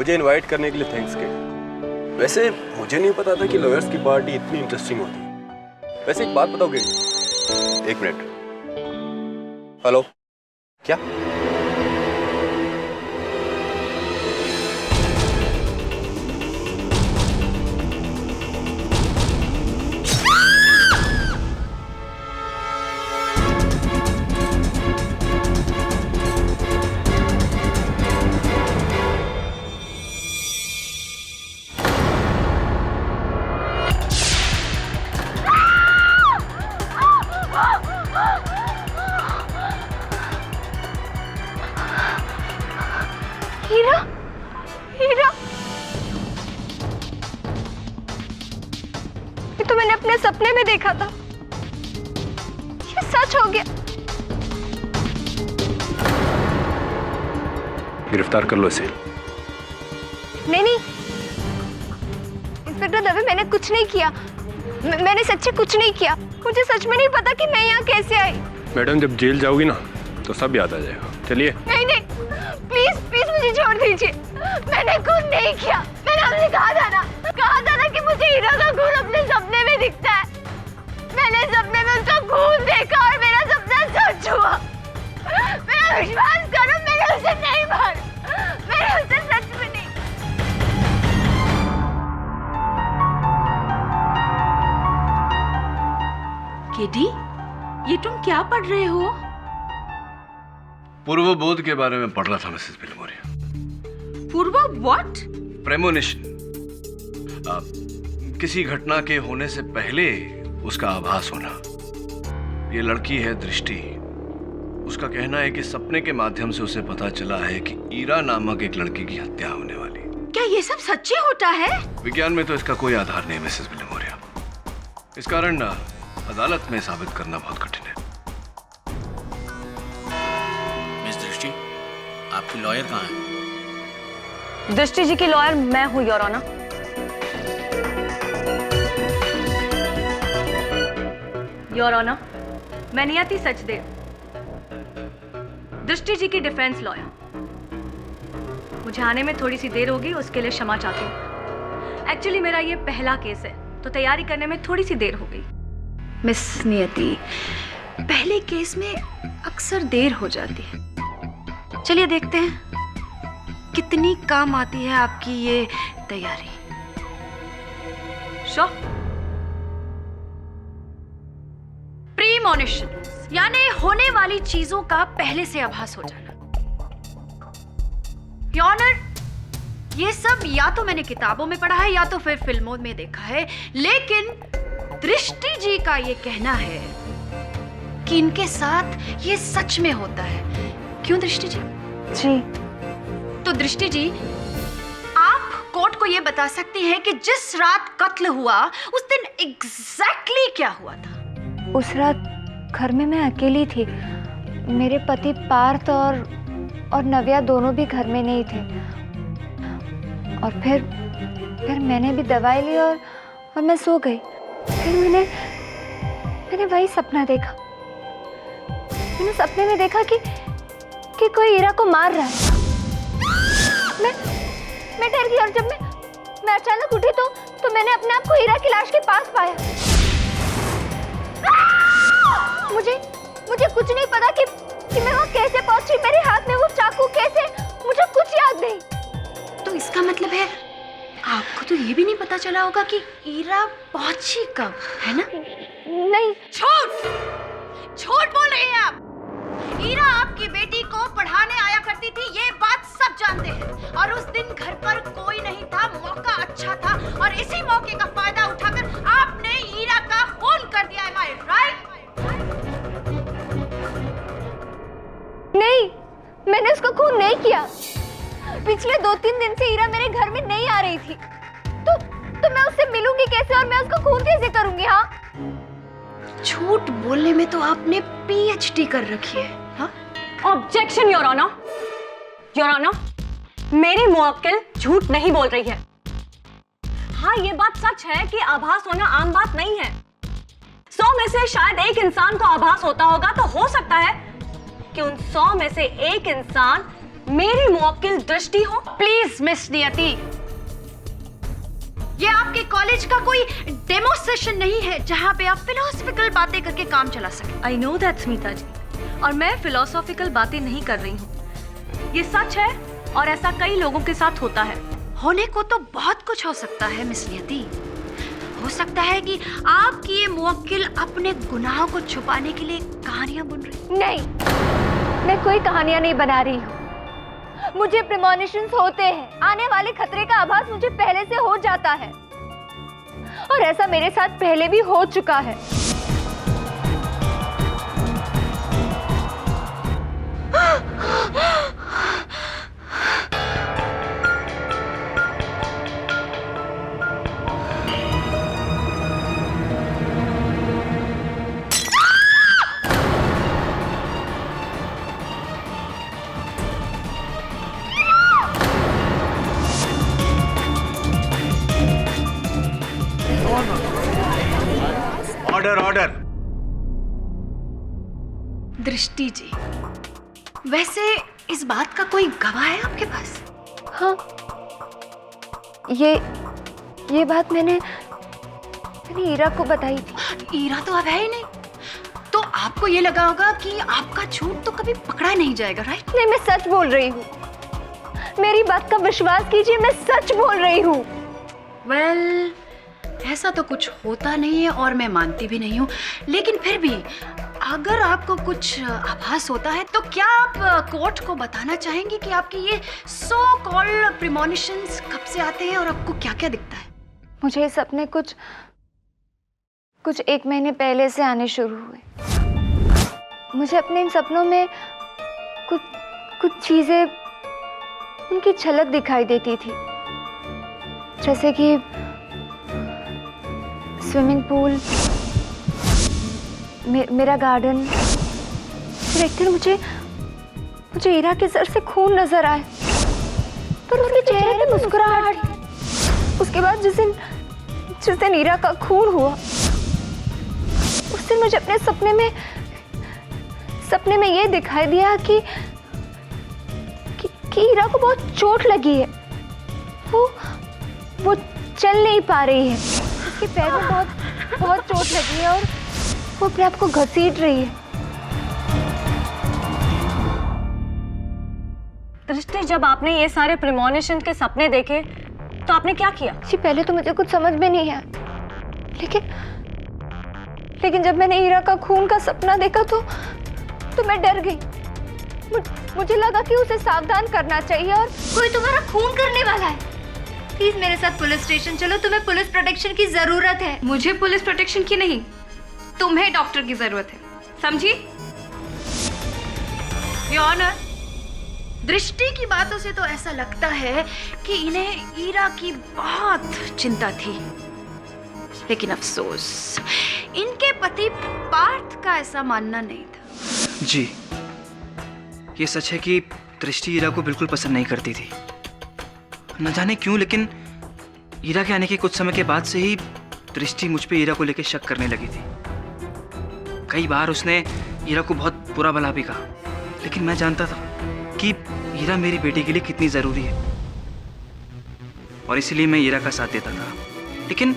मुझे इनवाइट करने के लिए थैंक्स के। वैसे मुझे नहीं पता था कि लॉयर्स की पार्टी इतनी इंटरेस्टिंग होती है। वैसे एक बात बताओगे? एक मिनट। हेलो, क्या? हीरा, हीरा, ये तो मैंने अपने सपने में देखा था। ये सच हो गया। गिरफ्तार कर लो इसे। नहीं नहीं इंस्पेक्टर दवे, मैंने कुछ नहीं किया। मैंने सच्ची कुछ नहीं किया। मुझे सच में नहीं पता कि मैं यहाँ कैसे आई। मैडम, जब जेल जाओगी ना तो सब याद आ जाएगा। चलिए। नहीं नहीं, प्लीज प्लीज मुझे छोड़ दीजिए। मैंने कुछ नहीं किया। मैंने आपसे कहा था ना कि मुझे हीरा का खून अपने सपने में दिखता है। मैंने सपने में उसका खून देखा और मेरा सपना सच हुआ। मेरा विश्वास करो, मैंने उसे नहीं मारा। मैंने उसे सच में नहीं। केडी, ये तुम क्या पढ़ रहे हो? पूर्व बोध के बारे में पढ़ रहा था मिसेस बिलमोरिया। पूर्व व्हाट? प्रेमोनिशन। किसी घटना के होने से पहले उसका आभास होना। ये लड़की है दृष्टि। उसका कहना है कि सपने के माध्यम से उसे पता चला है कि ईरा नामक एक लड़की की हत्या होने वाली। क्या ये सब सच्ची होता है? विज्ञान में तो इसका कोई आधार नहीं मिसेस बिलमोरिया। इस कारण अदालत में साबित करना बहुत कठिन है। मिस दृष्टि, आपकी लॉयर कहाँ है? दृष्टि जी की लॉयर मैं हूँ, योर ऑनर। योर ऑनर, मैं नियति सचदेव, दृष्टि जी की डिफेंस लॉयर। मुझे आने में थोड़ी सी देर होगी, उसके लिए क्षमा चाहती हूँ। एक्चुअली मेरा ये पहला केस है तो तैयारी करने में थोड़ी सी देर हो गई। मिस नियति, पहले केस में अक्सर देर हो जाती है। चलिए देखते हैं कितनी काम आती है आपकी ये तैयारी। शो प्रीमोनिशन यानी होने वाली चीजों का पहले से आभास हो जाना। योर ऑनर, ये सब या तो मैंने किताबों में पढ़ा है या तो फिर फिल्मों में देखा है, लेकिन दृष्टि जी का ये कहना है कि इनके साथ ये सच में होता है। क्यों दृष्टि जी? जी। तो दृष्टि जी, आप कोर्ट को ये बता सकती हैं कि जिस रात कत्ल हुआ उस दिन एग्जैक्टली क्या हुआ था? उस रात घर में मैं अकेली थी। मेरे पति पार्थ और नव्या दोनों भी घर में नहीं थे। और फिर मैंने भी दवाई ली और मैं सो गई। फिर मैंने वही सपना देखा। मैंने सपने में देखा कि कोई हीरा को मार रहा है। मैं डर गई और जब मैं अचानक उठी तो मैंने अपने आप को हीरा की लाश के पास पाया। मुझे कुछ नहीं पता कि मैं वहाँ कैसे पहुंची। मेरे हाथ में वो चाकू कैसे, मुझे कुछ याद नहीं। तो इसका मतलब है आपको तो ये भी नहीं पता चला होगा कि हीरा पहुंची कब, है ना? नहीं। झूठ बोल रही हैं आप। हीरा आपकी बेटी को पढ़ाने आया करती थी, ये बात सब जानते हैं। और उस दिन घर पर कोई नहीं था, मौका अच्छा था और इसी मौके का फायदा उठाकर आपने हीरा का खून कर दिया। Am I right? नहीं, मैंने उसका खून नहीं किया। पिछले 2-3 दिन से हीरा मेरे घर में नहीं आ रही थी। तो मैं उससे मिलूंगी कैसे और मैं उसका खून कैसे करूंगी? हाँ, झूठ बोलने में तो आपने PhD कर रखी है। हाँ? Objection your honour. Your honour, मेरी मुवक्किल झूठ नहीं बोल रही है। हाँ, ये बात सच है कि आभास होना आम बात नहीं है। 100 में से शायद एक इंसान को आभास होता होगा, तो हो सकता है कि उन 100 में से एक इंसान मेरी मुवक्किल दृष्टि हो? प्लीज मिस नियति, ये आपके कॉलेज का कोई डेमो सेशन नहीं है जहां पे आप फिलोसॉफिकल बातें करके काम चला सके। आई नो दैट स्मिता जी, और मैं फिलोसॉफिकल बातें नहीं कर रही हूँ। ये सच है और ऐसा कई लोगों के साथ होता है। होने को तो बहुत कुछ हो सकता है मिस नियति। हो सकता है कि आपकी ये मुवक्किल अपने गुनाहों को छुपाने के लिए कहानियां बुन रही। नहीं, मैं कोई कहानियां नहीं बना रही हूँ। मुझे प्रीमोनिशंस होते हैं, आने वाले खतरे का आभास मुझे पहले से हो जाता है, और ऐसा मेरे साथ पहले भी हो चुका है। Order order. दृष्टि जी, वैसे इस बात का कोई गवाह है आपके पास? हाँ, ये बात मैंने ईरा को बताई थी। ईरा तो अब है ही नहीं, तो आपको ये लगा होगा कि आपका झूठ तो कभी पकड़ा नहीं जाएगा, राइट? नहीं, मैं सच बोल रही हूँ। मेरी बात का विश्वास कीजिए, मैं सच बोल रही हूँ। वेल, ऐसा तो कुछ होता नहीं है और मैं मानती भी नहीं हूँ, लेकिन फिर भी अगर आपको कुछ आभास होता है तो क्या आप कोर्ट को बताना चाहेंगे कि आपकी ये सो कॉल्ड प्रीमोनिशंस कब से आते हैं और आपको क्या-क्या दिखता है? मुझे सपने कुछ 1 महीने पहले से आने शुरू हुए। मुझे अपने इन सपनों में कुछ चीजें, उनकी झलक दिखाई देती थी, जैसे कि स्विमिंग पूल, मेरा गार्डन। फिर एक दिन मुझे ईरा के सर से खून नजर आए, पर उसके चेहरे पे मुस्कुराहट। उसके बाद जिस दिन ईरा का खून हुआ, उस दिन मुझे अपने सपने में ये दिखाई दिया कि ईरा को बहुत चोट लगी है। वो चल नहीं पा रही है। उसके पैर में बहुत चोट लगी है और वो अपने आप को घसीट रही है। दृष्टि, जब आपने ये सारे प्रीमोनिशन के सपने देखे तो आपने क्या किया? जी, पहले तो मुझे कुछ समझ में नहीं आया, लेकिन जब मैंने ईरा का खून का सपना देखा तो मैं डर गई। मुझे लगा कि उसे सावधान करना चाहिए, और कोई तुम्हारा खून करने वाला है। प्लीज मेरे साथ पुलिस स्टेशन चलो, तुम्हें पुलिस प्रोटेक्शन की जरूरत है। मुझे पुलिस प्रोटेक्शन की नहीं, तुम्हें डॉक्टर की जरूरत है, समझी? योर ऑनर, दृष्टि की बातों से तो ऐसा लगता है कि इन्हें ईरा की बहुत चिंता थी, लेकिन अफसोस इनके पति पार्थ का ऐसा मानना नहीं था। जी, ये सच है कि दृष्टि ईरा को बिल्कुल पसंद नहीं करती थी। न जाने क्यों, लेकिन ईरा के आने के कुछ समय के बाद से ही दृष्टि मुझ पे ईरा को लेकर शक करने लगी थी। कई बार उसने ईरा को बहुत बुरा भला भी कहा, लेकिन मैं जानता था कि ईरा मेरी बेटी के लिए कितनी ज़रूरी है, और इसीलिए मैं ईरा का साथ देता था। लेकिन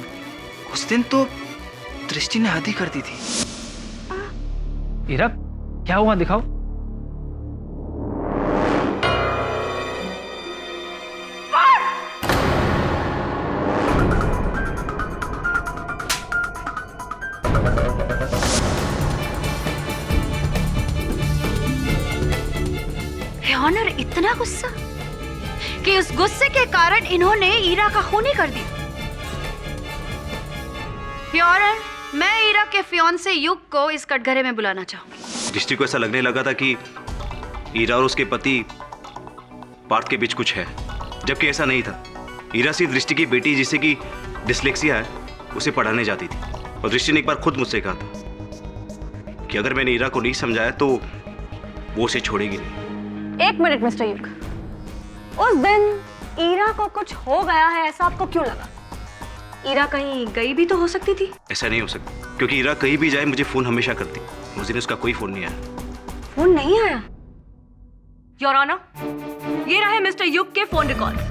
उस दिन तो दृष्टि ने हद ही कर दी थी। ईरा, क्या हुआ, दिखाओ। ऑनर, इतना गुस्सा कि उस गुस्से के कारण इन्होंने ईरा का खून ही कर दिया। ऑनर, मैं ईरा के फियांसे युग को इस कटघरे में बुलाना चाहूंगी। दृष्टि को ऐसा लगने लगा था कि ईरा और उसके पति पार्थ के बीच कुछ है, जबकि ऐसा नहीं था। ईरा सिर्फ दृष्टि की बेटी, जिसे कि डिसलेक्सिया है, उसे पढ़ाने जाती थी, और दृष्टि ने एक बार खुद मुझसे कहा था कि अगर मैंने ईरा को नहीं समझाया तो वो उसे छोड़ेगी नहीं। एक मिनट मिस्टर युग, उस दिन ईरा को कुछ हो गया है ऐसा आपको क्यों लगा? ईरा कहीं गई भी तो हो सकती थी। ऐसा नहीं हो सकता, क्योंकि ईरा कहीं भी जाए मुझे फोन हमेशा करती। उस दिन उसका कोई फोन नहीं आया। फोन नहीं आया? योर ऑनर, ये रहे मिस्टर युग के फोन रिकॉर्ड्स,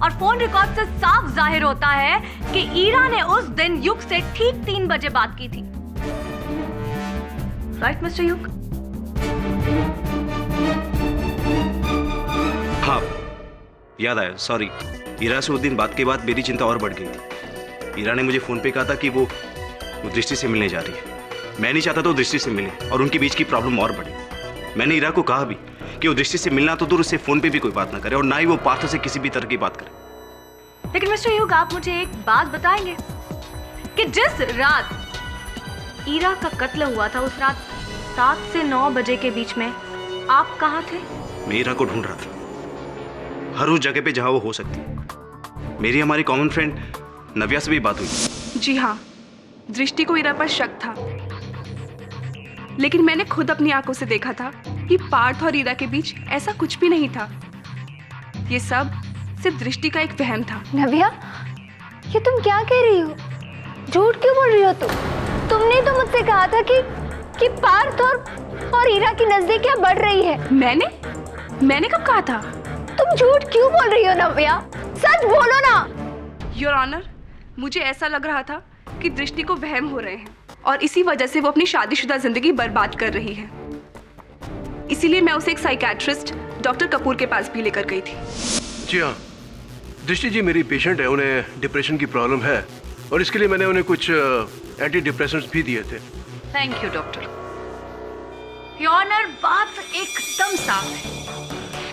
और फोन रिकॉर्ड से साफ जाहिर होता है कि ईरा ने उस दिन युग से ठीक 3 बजे बात की थी। राइट मिस्टर युग? हाँ, याद आया, सॉरी। ईरा से उस दिन बात के बाद मेरी चिंता और बढ़ गई थी। ईरा ने मुझे फोन पे कहा था कि वो दृष्टि से मिलने जा रही है। मैं नहीं चाहता तो दृष्टि से मिले और उनके बीच की प्रॉब्लम और बढ़े। मैंने ईरा को कहा भी कि वो दृष्टि से मिलना तो दूर, उससे फोन पे भी कोई बात ना करे और ना ही वो पार्थ से किसी भी तरह की बात करे। लेकिन मिस्टर युग, आप मुझे एक बात बताएंगे कि जिस रात ईरा का कत्ल हुआ था, उस रात 7 से 9 बजे के बीच में आप कहाँ थे? मैं ईरा को ढूंढ रहा था, हर उस जगह पे जहां वो हो सकती है। मेरी हमारी कॉमन फ्रेंड नव्या से भी बात हुई। जी हाँ, दृष्टि को ईरा पर शक था, लेकिन मैंने खुद अपनी आंखों से देखा था कि पार्थ और ईरा के बीच ऐसा कुछ भी नहीं था। ये सब सिर्फ दृष्टि का एक वहम था। नव्या, ये तुम क्या कह रही हो? झूठ क्यों बोल रही हो तुम? तुमने तो मुझसे कहा था कि पार्थ और ईरा की नजदीकियां बढ़ रही है। मैंने कब कहा था? तुम झूठ क्यों बोल रही हो नव्या? सच बोलो ना। योर ऑनर, मुझे ऐसा लग रहा था कि दृष्टि को वहम हो रहे हैं और इसी वजह से वो अपनी शादीशुदा जिंदगी बर्बाद कर रही है। इसीलिए मैं उसे एक साइकियाट्रिस्ट डॉक्टर कपूर के पास भी लेकर गई थी। जी हाँ, दृष्टि जी मेरी पेशेंट है, उन्हें डिप्रेशन की प्रॉब्लम है और इसके लिए मैंने उन्हें कुछ एंटी डिप्रेसेंट्स भी दिए थे। Thank you doctor. Your honour, बात एकदम साफ है।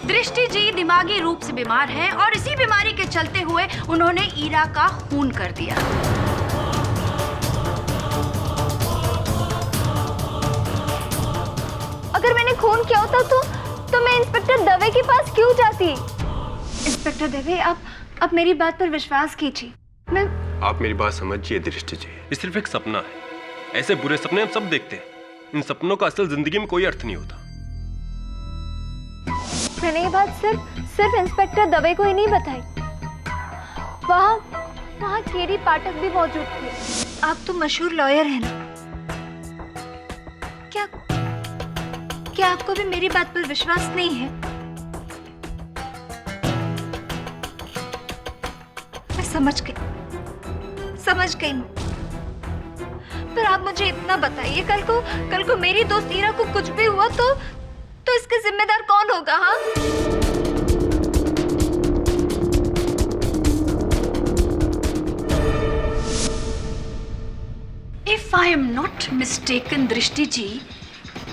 दृष्टि जी दिमागी रूप से बीमार हैं और इसी बीमारी के चलते हुए उन्होंने ईरा का खून कर दिया। अगर मैंने खून किया होता तो मैं इंस्पेक्टर दवे के पास क्यों जाती? इंस्पेक्टर दवे, आप मेरी बात पर विश्वास कीजिए। आप मेरी बात समझिए दृष्टि जी, ये सिर्फ एक सपना है। ऐसे बुरे सपने हम सब देखते हैं, इन सपनों का असल जिंदगी में कोई अर्थ नहीं होता। मैंने ये बात सिर्फ इंस्पेक्टर दवे को ही नहीं बताई। वहाँ केडी पाठक भी मौजूद थे। आप तो मशहूर लॉयर हैं ना? क्या आपको भी मेरी बात पर विश्वास नहीं है? मैं समझ गई। पर आप मुझे इतना बताइए, कल को मेरी दोस्त ईरा को कुछ भी हुआ तो इसके जिम्मेदार कौन होगा? हाँ, if I am not mistaken दृष्टि जी,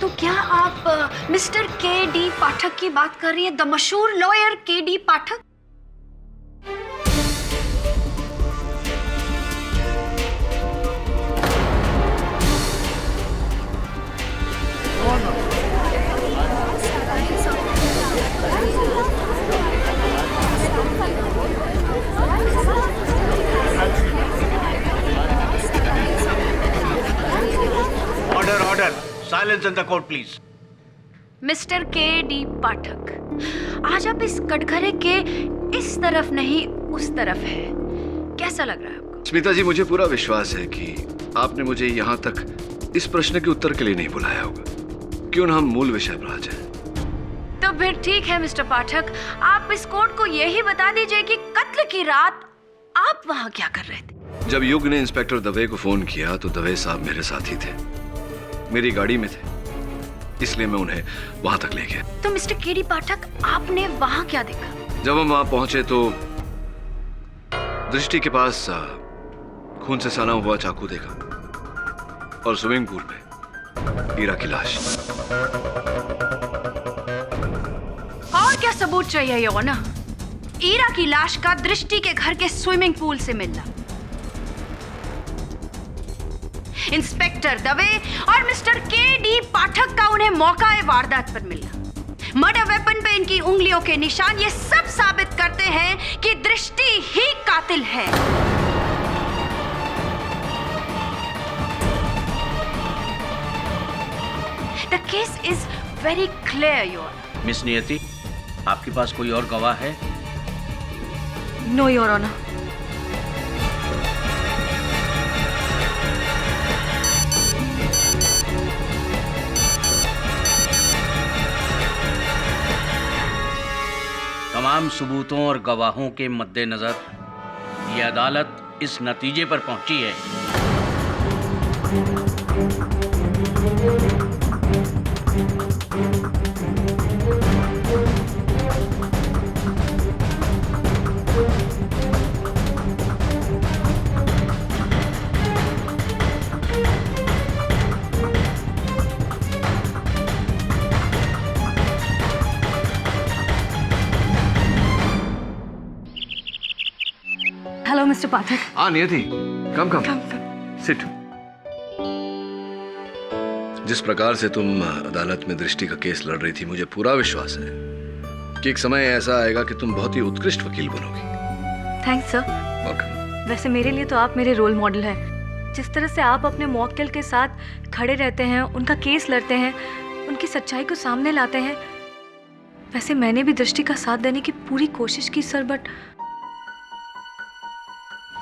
तो क्या आप मिस्टर के.डी. पाठक की बात कर रही हैं? द मशहूर lawyer K D. Pathak? Order, silence in the court please. Mister K D. Pathak, आज आप इस कटघरे के इस तरफ नहीं उस तरफ है। कैसा लग रहा है आपको? स्मिता जी, मुझे पूरा विश्वास है कि आपने मुझे यहाँ तक इस प्रश्न के उत्तर के लिए नहीं बुलाया होगा। क्यों ना हम मूल विषय पर आ जाएं। तो फिर ठीक है मिस्टर पाठक, आप इस कोर्ट को यही बता दीजिए कि कत्ल की रात आप वहाँ क्या कर रहे थे? जब युग ने इंस्पेक्टर दवे को फोन किया तो दवे साहब मेरे साथ ही थे, मेरी गाड़ी में थे, इसलिए मैं उन्हें वहां तक ले गया। तो मिस्टर के.डी. पाठक, आपने वहां क्या देखा? जब हम वहां पहुंचे तो दृष्टि के पास खून से सना हुआ चाकू देखा और स्विमिंग पूल में ईरा की लाश। और क्या सबूत चाहिए योना? ईरा की लाश का दृष्टि के घर के स्विमिंग पूल से मिलना। इंस्पेक्टर दवे और मिस्टर के.डी. पाठक का उन्हें मौका वारदात पर मिलना, मर्डर वेपन पे इनकी उंगलियों के निशान, ये सब साबित करते हैं कि दृष्टि ही कातिल है। The case is very clear, Your Honor. Miss Niyati, आपके पास कोई और गवाह है? No your honour. तमाम सबूतों और गवाहों के मद्देनजर ये अदालत इस नतीजे पर पहुंची है हेलो मिस्टर पाठक। हाँ नियति, कम सिट। जिस प्रकार से तुम अदालत में दृष्टि का केस लड़ रही थी, मुझे पूरा विश्वास है कि एक समय ऐसा आएगा कि तुम बहुत ही उत्कृष्ट वकील बनोगी। Thanks sir. वेलकम। वैसे मेरे लिए तो आप मेरे रोल मॉडल हैं। जिस तरह से आप अपने मुवक्किल के साथ खड़े रहते हैं, उनका केस लड़ते हैं, उनकी सच्चाई को सामने लाते हैं, वैसे मैंने भी दृष्टि का साथ देने की पूरी कोशिश की सर, बट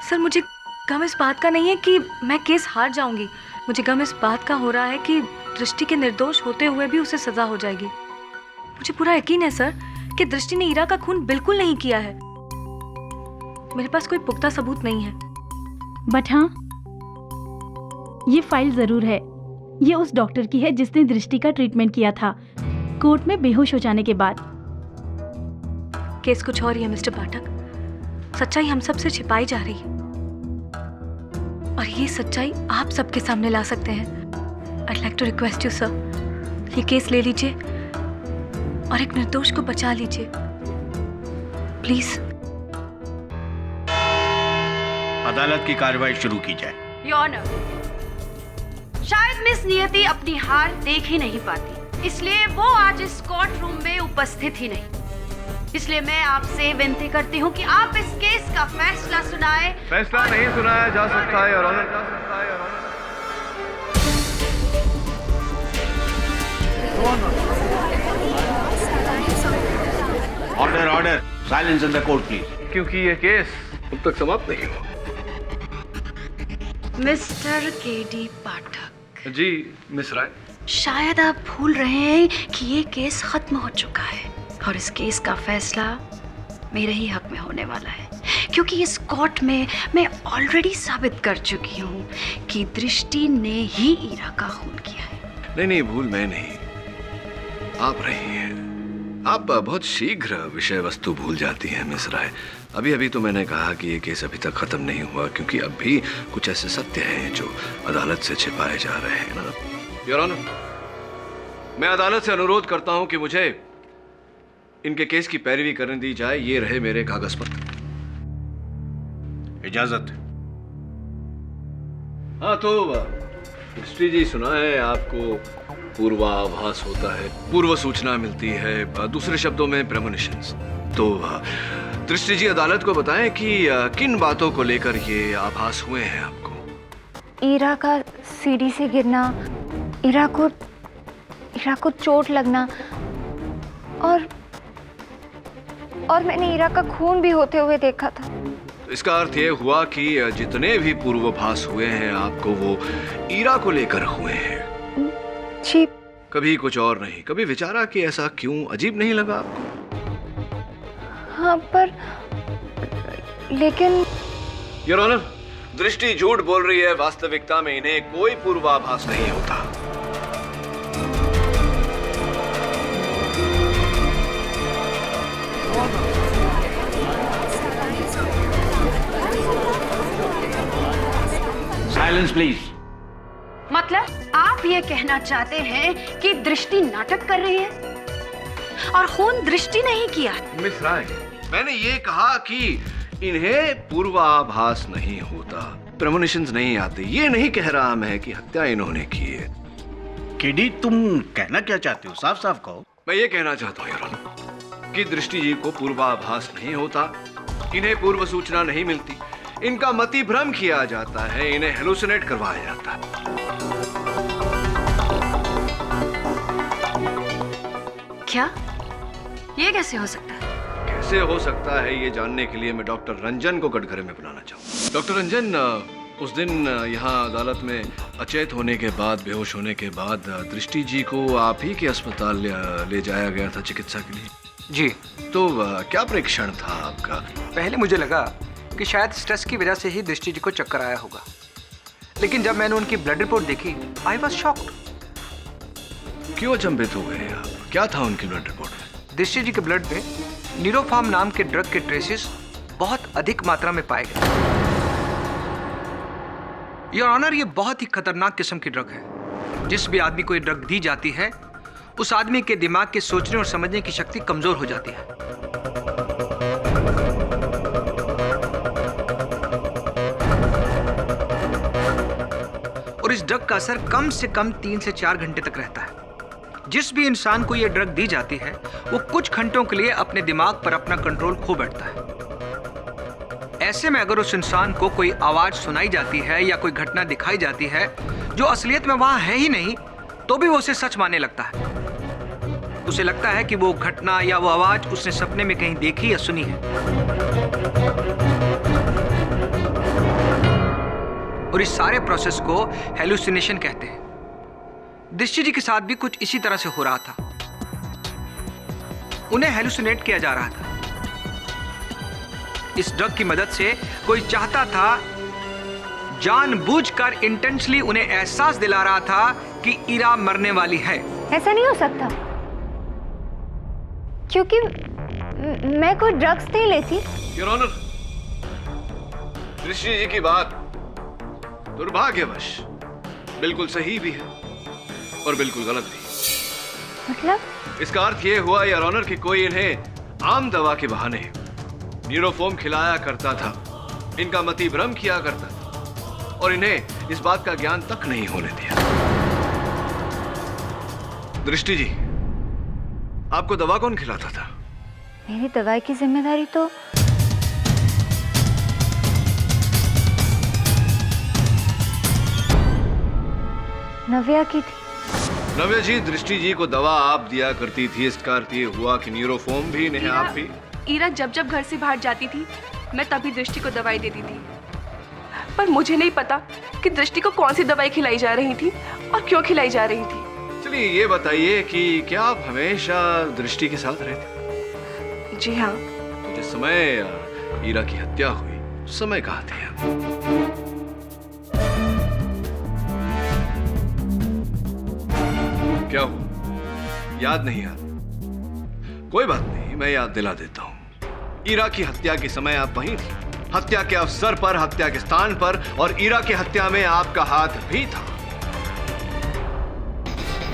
सर मुझे गम इस बात का नहीं है कि मैं केस हार जाऊंगी। मुझे गम इस बात का हो रहा है कि दृष्टि के निर्दोष होते हुए भी उसे सजा हो जाएगी। मुझे पूरा यकीन है सर कि दृष्टि ने ईरा का खून बिल्कुल नहीं किया है। मेरे पास कोई पुख्ता सबूत नहीं है। बट हाँ, ये फाइल जरूर है। ये उस डॉक्टर की है जिसने दृष्टि का ट्रीटमेंट किया था कोर्ट में बेहोश हो जाने के बाद। केस कुछ और ही है मिस्टर पाठक। सच्चाई हम सब से छिपाई जा रही है और ये सच्चाई आप सबके सामने ला सकते हैं। I'd like to request you sir, ये केस ले लीजिए और एक निर्दोष को बचा लीजिए प्लीज। अदालत की कार्रवाई शुरू की जाए। योर ऑनर, शायद मिस नियति अपनी हार देख ही नहीं पाती, इसलिए वो आज इस कोर्ट रूम में उपस्थित ही नहीं। इसलिए मैं आपसे विनती करती हूँ कि आप इस केस का फैसला सुनाएं। फैसला नहीं सुनाया जा सकता है, your honour. Order order, silence in the court please. क्योंकि ये केस अब तक समाप्त नहीं हुआ। Mister KD Pathak ji miss Rai. शायद आप भूल रहे हैं कि ये केस खत्म हो चुका है और इस केस का फैसला मेरे ही हक में होने वाला है, क्योंकि इस कोर्ट में मैं ऑलरेडी साबित कर चुकी हूँ कि दृष्टि ने ही ईरा का खून किया है। नहीं, भूल मैं नहीं, आप रही हैं। आप बहुत शीघ्र विषय वस्तु भूल जाती हैं मिस राय। अभी तो मैंने कहा कि ये केस अभी तक खत्म नहीं हुआ, क्योंकि अब भी कुछ ऐसे सत्य हैं जो अदालत से छिपाए जा रहे हैं ना। योर ऑनर, मैं अदालत से अनुरोध करता हूं कि मुझे इनके केस की पैरवी करने दी जाए। ये रहे मेरे कागज पत्र। इजाजत। हाँ तो दृष्टि जी, सुना है आपको पूर्वाभास होता है, पूर्व सूचना मिलती है, दूसरे शब्दों में प्रेमोनिशंस। तो दृष्टि जी अदालत को बताएं कि किन बातों को लेकर ये आभास हुए हैं आपको। ईरा का सीढ़ी से गिरना, ईरा को चोट लगना और मैंने ईरा का खून भी होते हुए देखा था। इसका अर्थ ये हुआ कि जितने भी पूर्वाभास हुए हैं आपको, वो ईरा को लेकर हुए हैं। जी। कभी कुछ और नहीं, कभी विचारा कि ऐसा क्यों? अजीब नहीं लगा आपको? हाँ, पर लेकिन योर ऑनर, दृष्टि झूठ बोल रही है। वास्तविकता में इन्हें कोई पूर्वाभास नहीं होता। Silence please. मतलब आप ये कहना चाहते हैं कि दृष्टि नाटक कर रही है और खून दृष्टि नहीं किया? मिस राय, मैंने ये कहा कि इन्हें पूर्वाभास नहीं होता, प्रेमोनिशंस नहीं आते। ये नहीं कह रहा मैं कि हत्या इन्होंने की है। केडी, तुम कहना क्या चाहते हो? साफ साफ कहो। मैं ये कहना चाहता हूँ योर ऑनर कि दृष्टि जी को पूर्वाभास नहीं होता, इन्हें पूर्व सूचना नहीं मिलती, इनका मति भ्रम किया जाता है, इन्हें हेलुसिनेट करवाया जाता है। क्या? ये कैसे हो सकता है? कैसे हो सकता है ये जानने के लिए मैं डॉक्टर रंजन को कटघरे में बुलाना चाहूँ। डॉक्टर रंजन, उस दिन यहाँ अदालत में अचेत होने के बाद, बेहोश होने के बाद दृष्टि जी को आप ही के अस्पताल ले जाया गया था चिकित्सा के लिए। जी। तो क्या परीक्षण था आपका? पहले मुझे लगा कि शायद स्ट्रेस की वजह से ही दृष्टि जी को चक्कर आया होगा, लेकिन जब मैंने उनकी ब्लड रिपोर्ट देखी आई वॉज शॉक्ड। क्यों अचंभित हो गए आप? क्या था उनकी ब्लड रिपोर्ट में? दृष्टि जी के ब्लड में न्यूरोफार्म नाम के ड्रग के ट्रेसेस बहुत अधिक मात्रा में पाए गए। योर ऑनर, ये बहुत ही खतरनाक किस्म की ड्रग है। जिस भी आदमी को ये ड्रग दी जाती है उस आदमी के दिमाग के सोचने और समझने की शक्ति कमजोर हो जाती है। और इस ड्रग का असर कम से कम 3 से 4 घंटे तक रहता है। जिस भी इंसान को यह ड्रग दी जाती है वो कुछ घंटों के लिए अपने दिमाग पर अपना कंट्रोल खो बैठता है। ऐसे में अगर उस इंसान को कोई आवाज सुनाई जाती है या कोई घटना दिखाई जाती है जो असलियत में वहां है ही नहीं, तो भी वो उसे सच मानने लगता है। उसे लगता है कि वो घटना या वो आवाज उसने सपने में कहीं देखी या सुनी है। और इस सारे प्रोसेस को हेलुसिनेशन कहते हैं। दृष्टि जी के साथ भी कुछ इसी तरह से हो रहा था। उन्हें हेलुसिनेट किया जा रहा था। इस ड्रग की मदद से कोई चाहता था, जानबूझकर इंटेंशनली उन्हें एहसास दिला रहा था कि ईरा मरने वाली है। ऐसा नहीं हो सकता, क्योंकि मैं कोई ड्रग्स नहीं लेती। योर ऑनर, दृष्टि जी की बात दुर्भाग्यवश बिल्कुल सही भी है और बिल्कुल गलत भी। मतलब? इसका अर्थ ये हुआ योर ऑनर कि कोई इन्हें आम दवा के बहाने न्यूरोफॉर्म खिलाया करता था, इनका मति भ्रम किया करता था और इन्हें इस बात का ज्ञान तक नहीं होने दिया। दृष्टि जी, आपको दवा कौन खिलाता था? मेरी दवाई की जिम्मेदारी तो नव्या की थी। नव्या जी, दृष्टि जी को दवा आप दिया करती थी, इसका अर्थ ये हुआ कि न्यूरोफॉर्म भी इन्हें आप भी। ईरा जब जब घर से बाहर जाती थी मैं तभी दृष्टि को दवाई देती थी, पर मुझे नहीं पता कि दृष्टि को कौन सी दवाई खिलाई जा रही थी और क्यों खिलाई जा रही थी। चलिए ये बताइए कि क्या आप हमेशा दृष्टि के साथ रहते? जी हाँ। तो जिस समय ईरा की हत्या हुई उस समय कहाँ थे आप? क्या हुआ? याद नहीं यार? कोई बात नहीं, मैं याद दिला देता हूं। ईरा की हत्या के समय आप वहीं थी, हत्या के अवसर पर, हत्या के स्थान पर, और ईरा की हत्या में आपका हाथ भी था।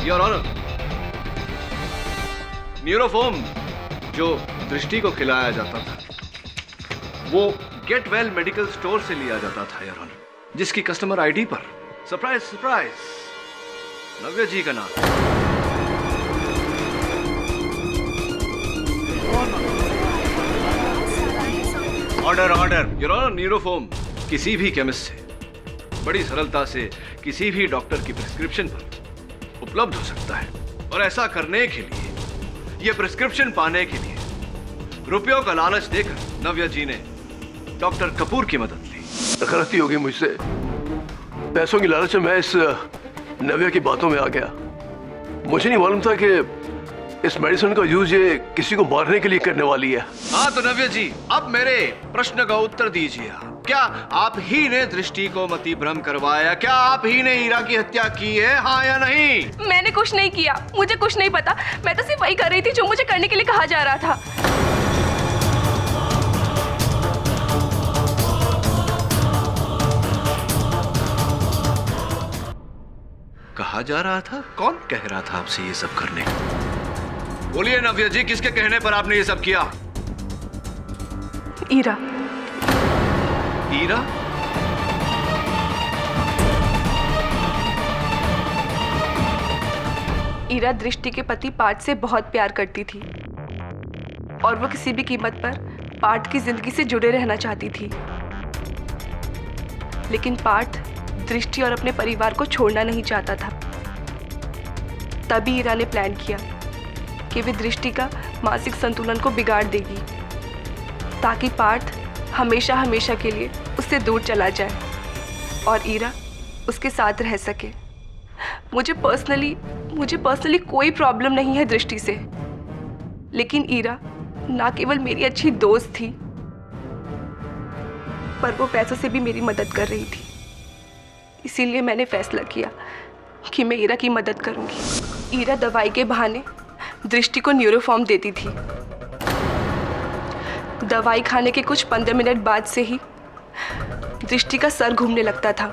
योर ऑनर, न्यूरोफॉर्म जो दृष्टि को खिलाया जाता था वो गेट वेल मेडिकल स्टोर से लिया जाता था योर ऑनर, जिसकी कस्टमर आईडी पर सरप्राइज सरप्राइज नव्या जी का नाम। Order order. योर ऑनर, न्यूरोफॉर्म किसी भी केमिस्ट से बड़ी सरलता से किसी भी डॉक्टर की प्रिस्क्रिप्शन पर उपलब्ध हो सकता है, और ऐसा करने के लिए, यह प्रिस्क्रिप्शन पाने के लिए रुपयों का लालच देकर नव्या जी ने डॉक्टर कपूर की मदद ली। गलती होगी मुझसे, पैसों की लालच में मैं इस नव्या की बातों में आ गया। मुझे नहीं मालूम था कि इस मेडिसिन का यूज ये किसी को मारने के लिए करने वाली है। हाँ तो नव्या जी, अब मेरे प्रश्न का उत्तर दीजिए। क्या आप ही ने दृष्टि को मति भ्रम करवाया? क्या आप ही ने ईरा की हत्या की है, हाँ या नहीं? मैंने कुछ नहीं किया, मुझे कुछ नहीं पता। मैं तो सिर्फ वही कर रही थी जो मुझे करने के लिए कहा जा रहा था। कहा जा रहा था? कौन कह रहा था आपसे ये सब करने को? बोलिए नव्या जी, किसके कहने पर आपने ये सब किया? ईरा। ईरा? ईरा दृष्टि के पति पार्थ से बहुत प्यार करती थी और वो किसी भी कीमत पर पार्थ की जिंदगी से जुड़े रहना चाहती थी। लेकिन पार्थ दृष्टि और अपने परिवार को छोड़ना नहीं चाहता था। तभी ईरा ने प्लान किया कि वे दृष्टि का मानसिक संतुलन को बिगाड़ देगी ताकि पार्थ हमेशा हमेशा के लिए उससे दूर चला जाए और ईरा उसके साथ रह सके। मुझे पर्सनली कोई प्रॉब्लम नहीं है दृष्टि से, लेकिन ईरा ना केवल मेरी अच्छी दोस्त थी, पर वो पैसों से भी मेरी मदद कर रही थी। इसीलिए मैंने फैसला किया कि मैं ईरा की मदद करूंगी। ईरा दवाई के बहाने दृष्टि को न्यूरोफॉर्म देती थी। दवाई खाने के कुछ 15 मिनट बाद से ही दृष्टि का सर घूमने लगता था,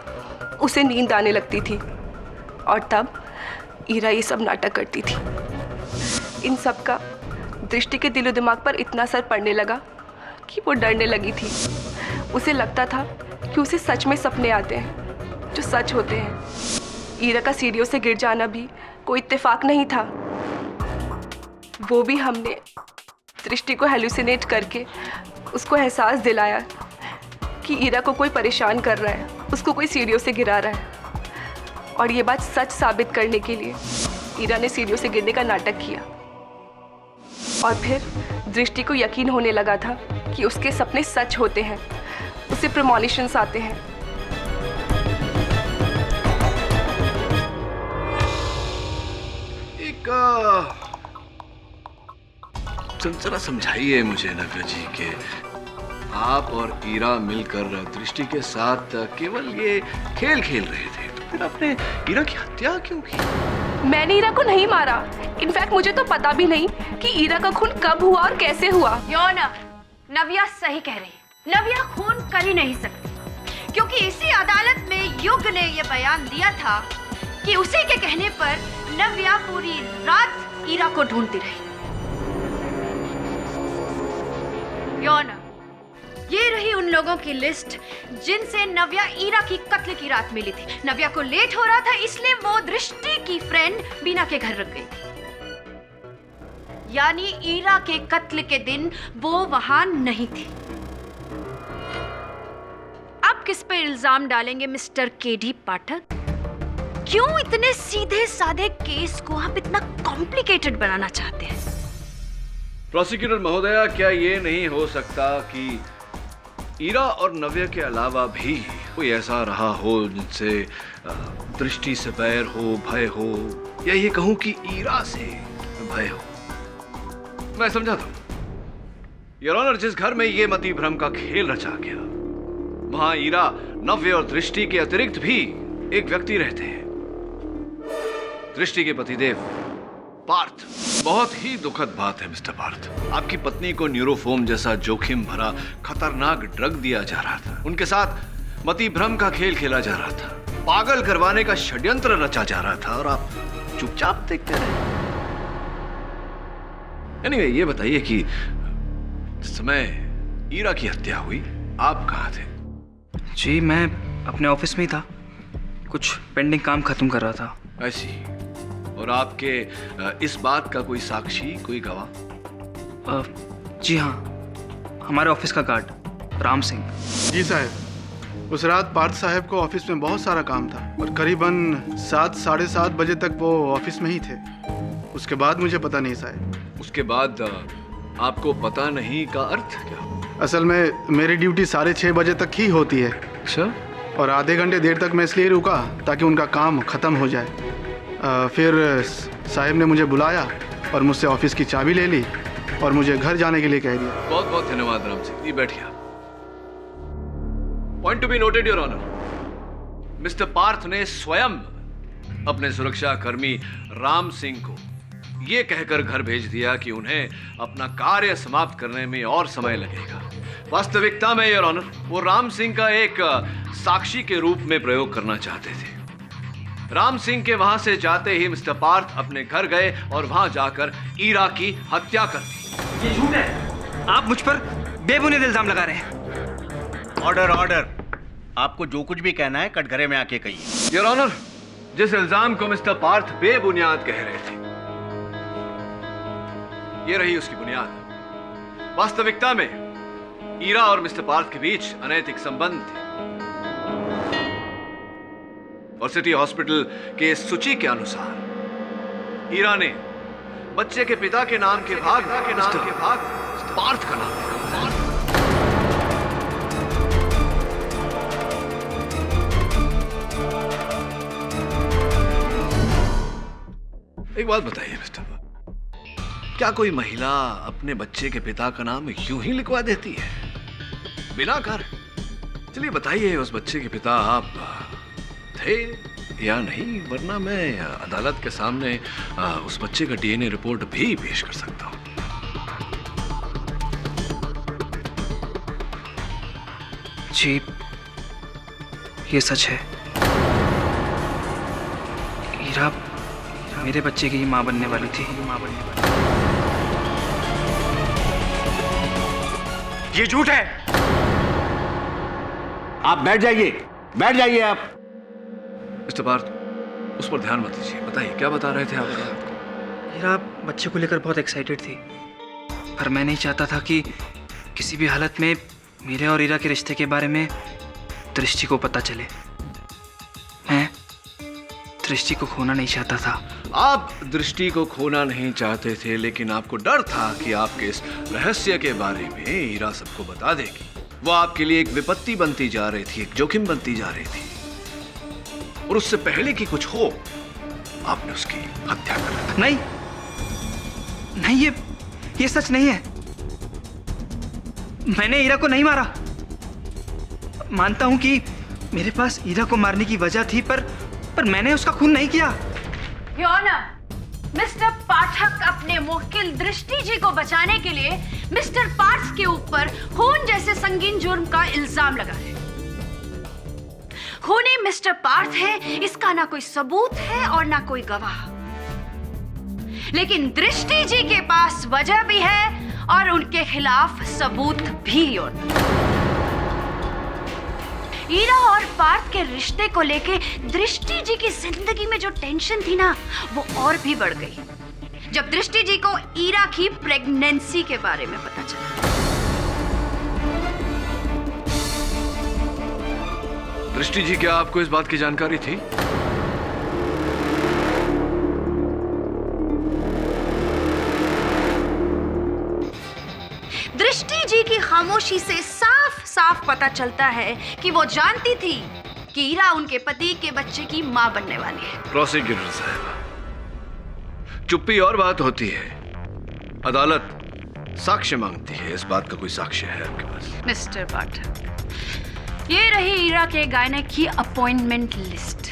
उसे नींद आने लगती थी, और तब ईरा ये सब नाटक करती थी। इन सब का दृष्टि के दिलो दिमाग पर इतना असर पड़ने लगा कि वो डरने लगी थी। उसे लगता था कि उसे सच में सपने आते हैं जो सच होते हैं। ईरा का सीढ़ियों से गिर जाना भी कोई इत्तेफाक नहीं था। वो भी हमने दृष्टि को हेलुसिनेट करके उसको एहसास दिलाया कि ईरा को कोई परेशान कर रहा है, उसको कोई सीढ़ियों से गिरा रहा है। और ये बात सच साबित करने के लिए ईरा ने सीढ़ियों से गिरने का नाटक किया। और फिर दृष्टि को यकीन होने लगा था कि उसके सपने सच होते हैं, उसे प्रेमोनिशंस आते हैं। जरा समझाइए मुझे नव्या जी के आप और ईरा मिलकर दृष्टि के साथ केवल ये खेल खेल रहे थे, तो फिर आपने ईरा की हत्या क्यों की? मैंने ईरा को नहीं मारा। इनफैक्ट मुझे तो पता भी नहीं कि ईरा का खून कब हुआ और कैसे हुआ। नव्या सही कह रही है। नव्या खून कर ही नहीं सकती, क्योंकि इसी अदालत में युग ने यह बयान दिया था कि उसी के कहने पर नव्या पूरी रात ईरा को ढूंढती रही। ये रही उन लोगों की लिस्ट जिनसे नव्या ईरा की कत्ल की रात मिली थी। नव्या को लेट हो रहा था, इसलिए वो दृष्टि की फ्रेंड बीना के घर रुक गई थी। यानी ईरा के कत्ल के दिन वो वहां नहीं थी। अब किस पे इल्जाम डालेंगे मिस्टर केडी पाठक? क्यों इतने सीधे साधे केस को आप इतना कॉम्प्लिकेटेड बनाना चाहते हैं? प्रोसिक्यूटर महोदया, क्या ये नहीं हो सकता कि ईरा और नव्या के अलावा भी कोई ऐसा रहा हो जिनसे दृष्टि से बैर हो, भय हो, या ये कहूं कि ईरा से भय हो? मैं समझाता हूं। योर ऑनर, जिस घर में ये मति भ्रम का खेल रचा गया, वहां ईरा, नव्या और दृष्टि के अतिरिक्त भी एक व्यक्ति रहते हैं, दृष्टि के पतिदेव पार्थ। बहुत ही दुखद बात है मिस्टर पार्थ, आपकी पत्नी को न्यूरोफॉर्म जैसा जोखिम भरा खतरनाक ड्रग दिया जा रहा था, उनके साथ मति भ्रम का खेल खेला जा रहा था, पागल करवाने का षड्यंत्र रचा जा रहा था, और आप चुपचाप देखते रहे। एनीवे, ये बताइए कि जिस समय ईरा की हत्या हुई आप कहाँ थे? जी, मैं अपने ऑफिस में ही था, कुछ पेंडिंग काम खत्म कर रहा था। ऐसी। और आपके इस बात का कोई साक्षी, कोई गवाह? जी हाँ, हमारे ऑफिस का गार्ड राम सिंह। जी साहब, उस रात पार्थ साहब को ऑफिस में बहुत सारा काम था और करीबन 7, साढ़े 7 बजे तक वो ऑफिस में ही थे। उसके बाद मुझे पता नहीं साहब। उसके बाद आपको पता नहीं का अर्थ क्या? असल में मेरी ड्यूटी 6:30 बजे तक ही होती है। अच्छा। और आधे घंटे देर तक मैं इसलिए रुका ताकि उनका काम ख़त्म हो जाए। फिर साहब ने मुझे बुलाया और मुझसे ऑफिस की चाबी ले ली और मुझे घर जाने के लिए कह दिया। बहुत बहुत धन्यवाद राम सिंह जी, बैठिए। Point to be noted your honour, mister Parth ने स्वयं अपने सुरक्षा कर्मी राम सिंह को ये कहकर घर भेज दिया कि उन्हें अपना कार्य समाप्त करने में और समय लगेगा। वास्तविकता में योर ऑनर, वो राम सिंह का एक साक्षी के रूप में प्रयोग करना चाहते थे। राम सिंह के वहां से जाते ही मिस्टर पार्थ अपने घर गए और वहां जाकर ईरा की हत्या कर दी। ये झूठ है, आप मुझ पर बेबुनियाद इल्जाम लगा रहे हैं। ऑर्डर ऑर्डर, आपको जो कुछ भी कहना है कटघरे में आके कहिए। योर ऑनर, जिस इल्जाम को मिस्टर पार्थ बेबुनियाद कह रहे थे, ये रही उसकी बुनियाद। वास्तविकता में ईरा और मिस्टर पार्थ के बीच अनैतिक संबंध थे और सिटी हॉस्पिटल के सूची के अनुसार ईरा ने बच्चे के पिता के नाम के भाग पार्थ का नाम लिखा। एक बात बताइए मिस्टर, क्या कोई महिला अपने बच्चे के पिता का नाम यूं ही लिखवा देती है बिना कारण? चलिए बताइए, उस बच्चे के पिता आप थे या नहीं, वरना मैं अदालत के सामने उस बच्चे का डीएनए रिपोर्ट भी पेश कर सकता हूं। जी, ये सच है। ईरा मेरे बच्चे की माँ बनने वाली थी। ये झूठ है। आप बैठ जाइए, बैठ जाइए आप। मिस्टर पार्थ, उस पर ध्यान मत दीजिए, बताइए क्या बता रहे थे आप? ईरा बच्चे को लेकर बहुत एक्साइटेड थी, पर मैं नहीं चाहता था कि किसी भी हालत में मेरे और ईरा के रिश्ते के बारे में दृष्टि को पता चले। मैं दृष्टि को खोना नहीं चाहता था। आप दृष्टि को खोना नहीं चाहते थे, लेकिन आपको डर था कि आपके इस रहस्य के बारे में ईरा सबको बता देगी। वो आपके लिए एक विपत्ति बनती जा रही थी, एक जोखिम बनती जा रही थी, और उससे पहले कि कुछ हो आपने उसकी हत्या कर दी। नहीं नहीं, ये सच नहीं है। मैंने ईरा को नहीं मारा। मानता हूं कि मेरे पास ईरा को मारने की वजह थी, पर मैंने उसका खून नहीं किया। योर ऑनर, मिस्टर पाठक अपने मुवक्किल दृष्टि जी को बचाने के लिए मिस्टर पार्थ के ऊपर खून जैसे संगीन जुर्म का इल्जाम लगा है। खूनी मिस्टर पार्थ है, इसका ना कोई सबूत है और ना कोई गवाह, लेकिन दृष्टि जी के पास वजह भी है और उनके खिलाफ सबूत भी। ईरा और पार्थ के रिश्ते को लेके दृष्टि जी की जिंदगी में जो टेंशन थी ना, वो और भी बढ़ गई जब दृष्टि जी को ईरा की प्रेगनेंसी के बारे में पता चला। दृष्टि जी, क्या आपको इस बात की जानकारी थी? दृष्टि जी की खामोशी से साफ साफ पता चलता है कि वो जानती थी कि ईरा उनके पति के बच्चे की मां बनने वाली है। प्रोसिक्यूटर साहब, चुप्पी और बात होती है, अदालत साक्ष्य मांगती है। इस बात का कोई साक्ष्य है आपके पास? मिस्टर पाठक, ये रही ईरा के गायने की अपॉइंटमेंट लिस्ट,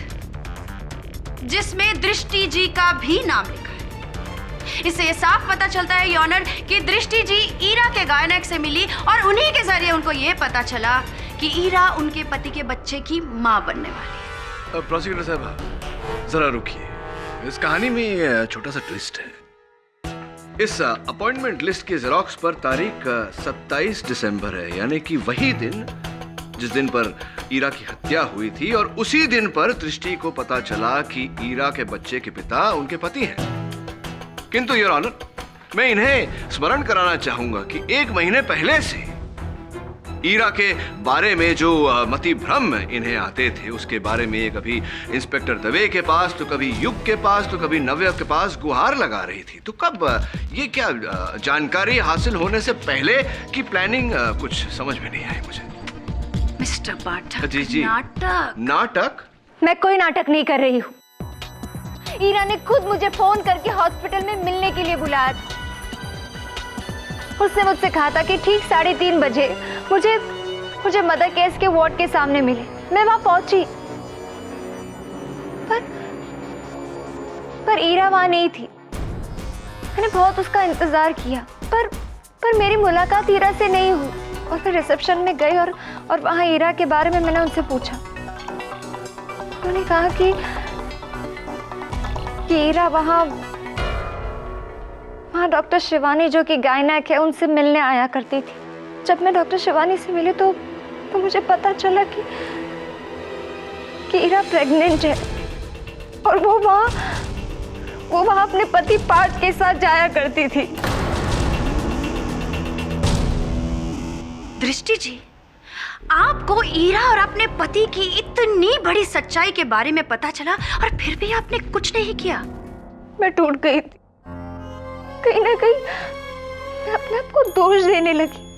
जिसमें दृष्टि जी का भी नाम लिखा है। इससे ये साफ पता चलता है योर ऑनर कि दृष्टि जी ईरा के गायनक से मिली और उन्हीं के जरिए उनको ये पता चला कि ईरा उनके पति के बच्चे की मां बनने वाली है। प्रोसिक्यूटर साहब जरा रुकिए, इस कहानी में छोटा सा ट्विस्ट है। इस अपॉइंटमेंट लिस्ट की जेरोक्स पर तारीख 27 दिसंबर है, यानी कि वही दिन जिस दिन पर ईरा की हत्या हुई थी, और उसी दिन पर दृष्टि को पता चला कि ईरा के बच्चे के पिता उनके पति हैं। किंतु योर ऑनर, मैं इन्हें स्मरण कराना चाहूंगा कि 1 महीने पहले से ईरा के बारे में जो मति भ्रम इन्हें आते थे, उसके बारे में ये कभी इंस्पेक्टर दवे के पास, तो कभी युग के पास, तो कभी नव्या के पास गुहार लगा रही थी। तो कब ये क्या जानकारी हासिल होने से पहले की प्लानिंग, कुछ समझ में नहीं आई मुझे। मिस्टर पाठक, जी। नाटक? मैं कोई नाटक नहीं कर रही हूँ। ईरा ने खुद मुझे फोन करके हॉस्पिटल में मिलने के लिए बुलाया था। उसने मुझसे कहा था कि ठीक 3:30 बजे मुझे मदर केस के वार्ड के सामने मिले। मैं वहां पहुंची, पर ईरा वहां नहीं थी। मैंने बहुत उसका इंतजार किया, पर मेरी मुलाकात ईरा से नहीं हुई। और फिर रिसेप्शन में गई और वहां ईरा के बारे में मैंने उनसे पूछा। उन्होंने कहा कि ईरा वहां डॉक्टर शिवानी, जो कि गायनक है, उनसे मिलने आया करती थी। जब मैं डॉक्टर शिवानी से मिली तो मुझे पता चला कि ईरा प्रेग्नेंट है, और वो वहां अपने पति पार्थ के साथ जाया करती थी। दृष्टि जी, आपको ईरा और अपने पति की इतनी बड़ी सच्चाई के बारे में पता चला और फिर भी आपने कुछ नहीं किया। मैं टूट गई थी। कहीं ना कहीं मैं अपने आप को दोष देने लगी।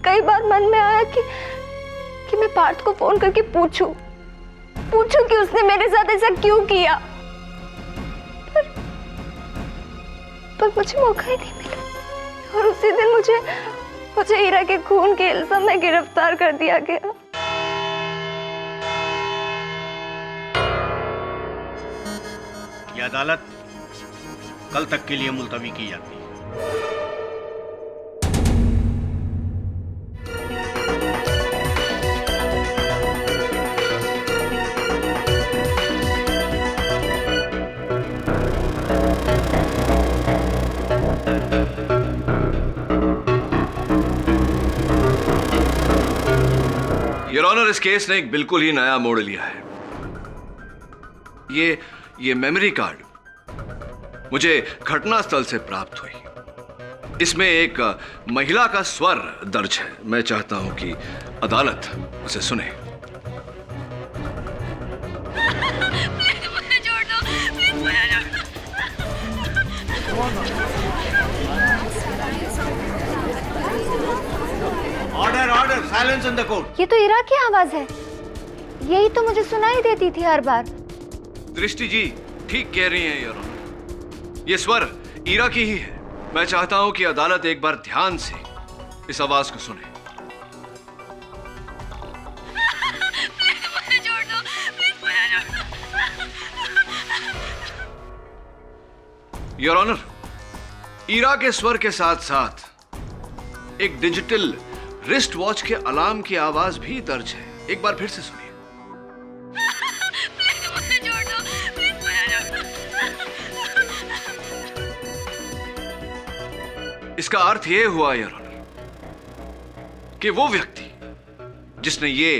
कई बार मन में आया कि मैं पार्थ को फोन करके पूछूं कि उसने मेरे साथ ऐसा क्यों किया, पर मुझे मौका ही नहीं मिला और उसी दिन मुझे हीरा के खून के इल्जाम में गिरफ्तार कर दिया गया। ये अदालत कल तक के लिए मुलतवी की जाती है। योर ऑनर, इस केस ने एक बिल्कुल ही नया मोड़ लिया है। ये मेमोरी कार्ड मुझे घटनास्थल से प्राप्त हुई। इसमें एक महिला का स्वर दर्ज है। मैं चाहता हूं कि अदालत उसे सुने। मुझे छोड़ दो, प्लीज मुझे छोड़ दो। Order order, silence in the court. ये तो हीरा की आवाज है, यही तो मुझे सुनाई देती थी हर बार। दृष्टि जी ठीक कह रही हैं योर ऑनर, ये स्वर ईरा की ही है। मैं चाहता हूं कि अदालत एक बार ध्यान से इस आवाज को सुने। मुझे छोड़ दो, प्लीज मुझे छोड़ दो। योर ऑनर, ईरा के स्वर के साथ साथ एक डिजिटल रिस्ट वॉच के अलार्म की आवाज भी दर्ज है। एक बार फिर से सुनिए। मुझे छोड़ दो, प्लीज मुझे छोड़ दो। इसका अर्थ यह हुआ योर ऑनर कि वो व्यक्ति जिसने ये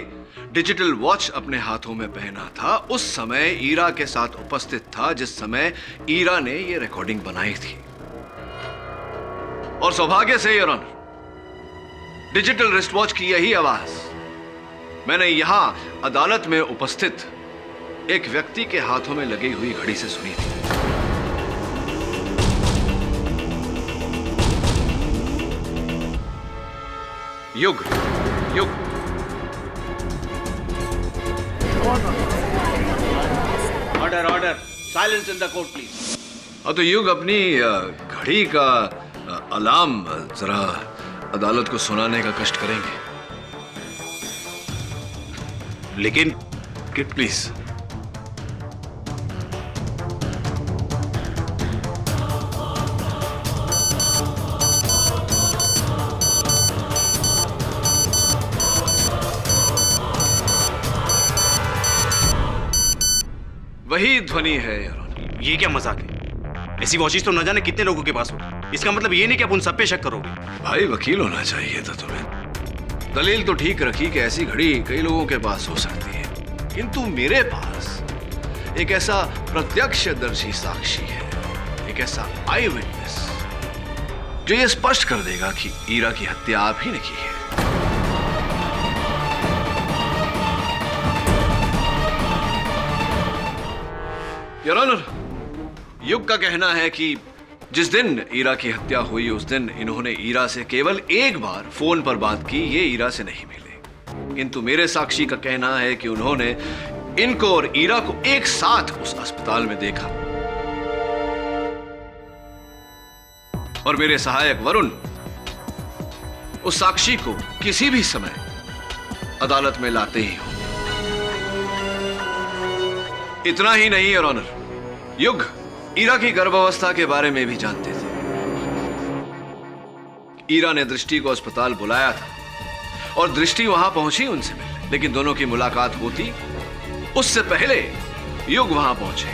डिजिटल वॉच अपने हाथों में पहना था उस समय ईरा के साथ उपस्थित था जिस समय ईरा ने ये रिकॉर्डिंग बनाई थी। और सौभाग्य से your honour, digital wrist watch की यही आवाज मैंने यहां अदालत में उपस्थित एक व्यक्ति के हाथों में लगी हुई घड़ी से सुनी थी। युग युग order order, silence in the court please. हाँ, तो युग अपनी घड़ी का अलार्म जरा अदालत को सुनाने का कष्ट करेंगे। लेकिन प्लीज। वही ध्वनि है यार। ये क्या मजाक है? ऐसी वॉचेस तो न जाने कितने लोगों के पास होगी। इसका मतलब ये नहीं कि आप उन सब पे शक करोगे। भाई वकील होना चाहिए था तुम्हें। दलील तो ठीक रखी कि ऐसी घड़ी कई लोगों के पास हो सकती है, किंतु मेरे पास एक ऐसा प्रत्यक्षदर्शी साक्षी है, एक ऐसा आई विटनेस जो ये स्पष्ट कर देगा कि ईरा की हत्या आप ही ने की है। योर ऑनर, युग का कहना है कि जिस दिन ईरा की हत्या हुई उस दिन इन्होंने ईरा से केवल एक बार फोन पर बात की। ये ईरा से नहीं मिले, किंतु मेरे साक्षी का कहना है कि उन्होंने इनको और ईरा को एक साथ उस अस्पताल में देखा। और मेरे सहायक वरुण उस साक्षी को किसी भी समय अदालत में लाते ही हो। इतना ही नहीं योर ऑनर, युग ईरा की गर्भावस्था के बारे में भी जानते थे। ईरा ने दृष्टि को अस्पताल बुलाया था और दृष्टि वहां पहुंची उनसे मिलने, लेकिन दोनों की मुलाकात होती उससे पहले युग वहां पहुंचे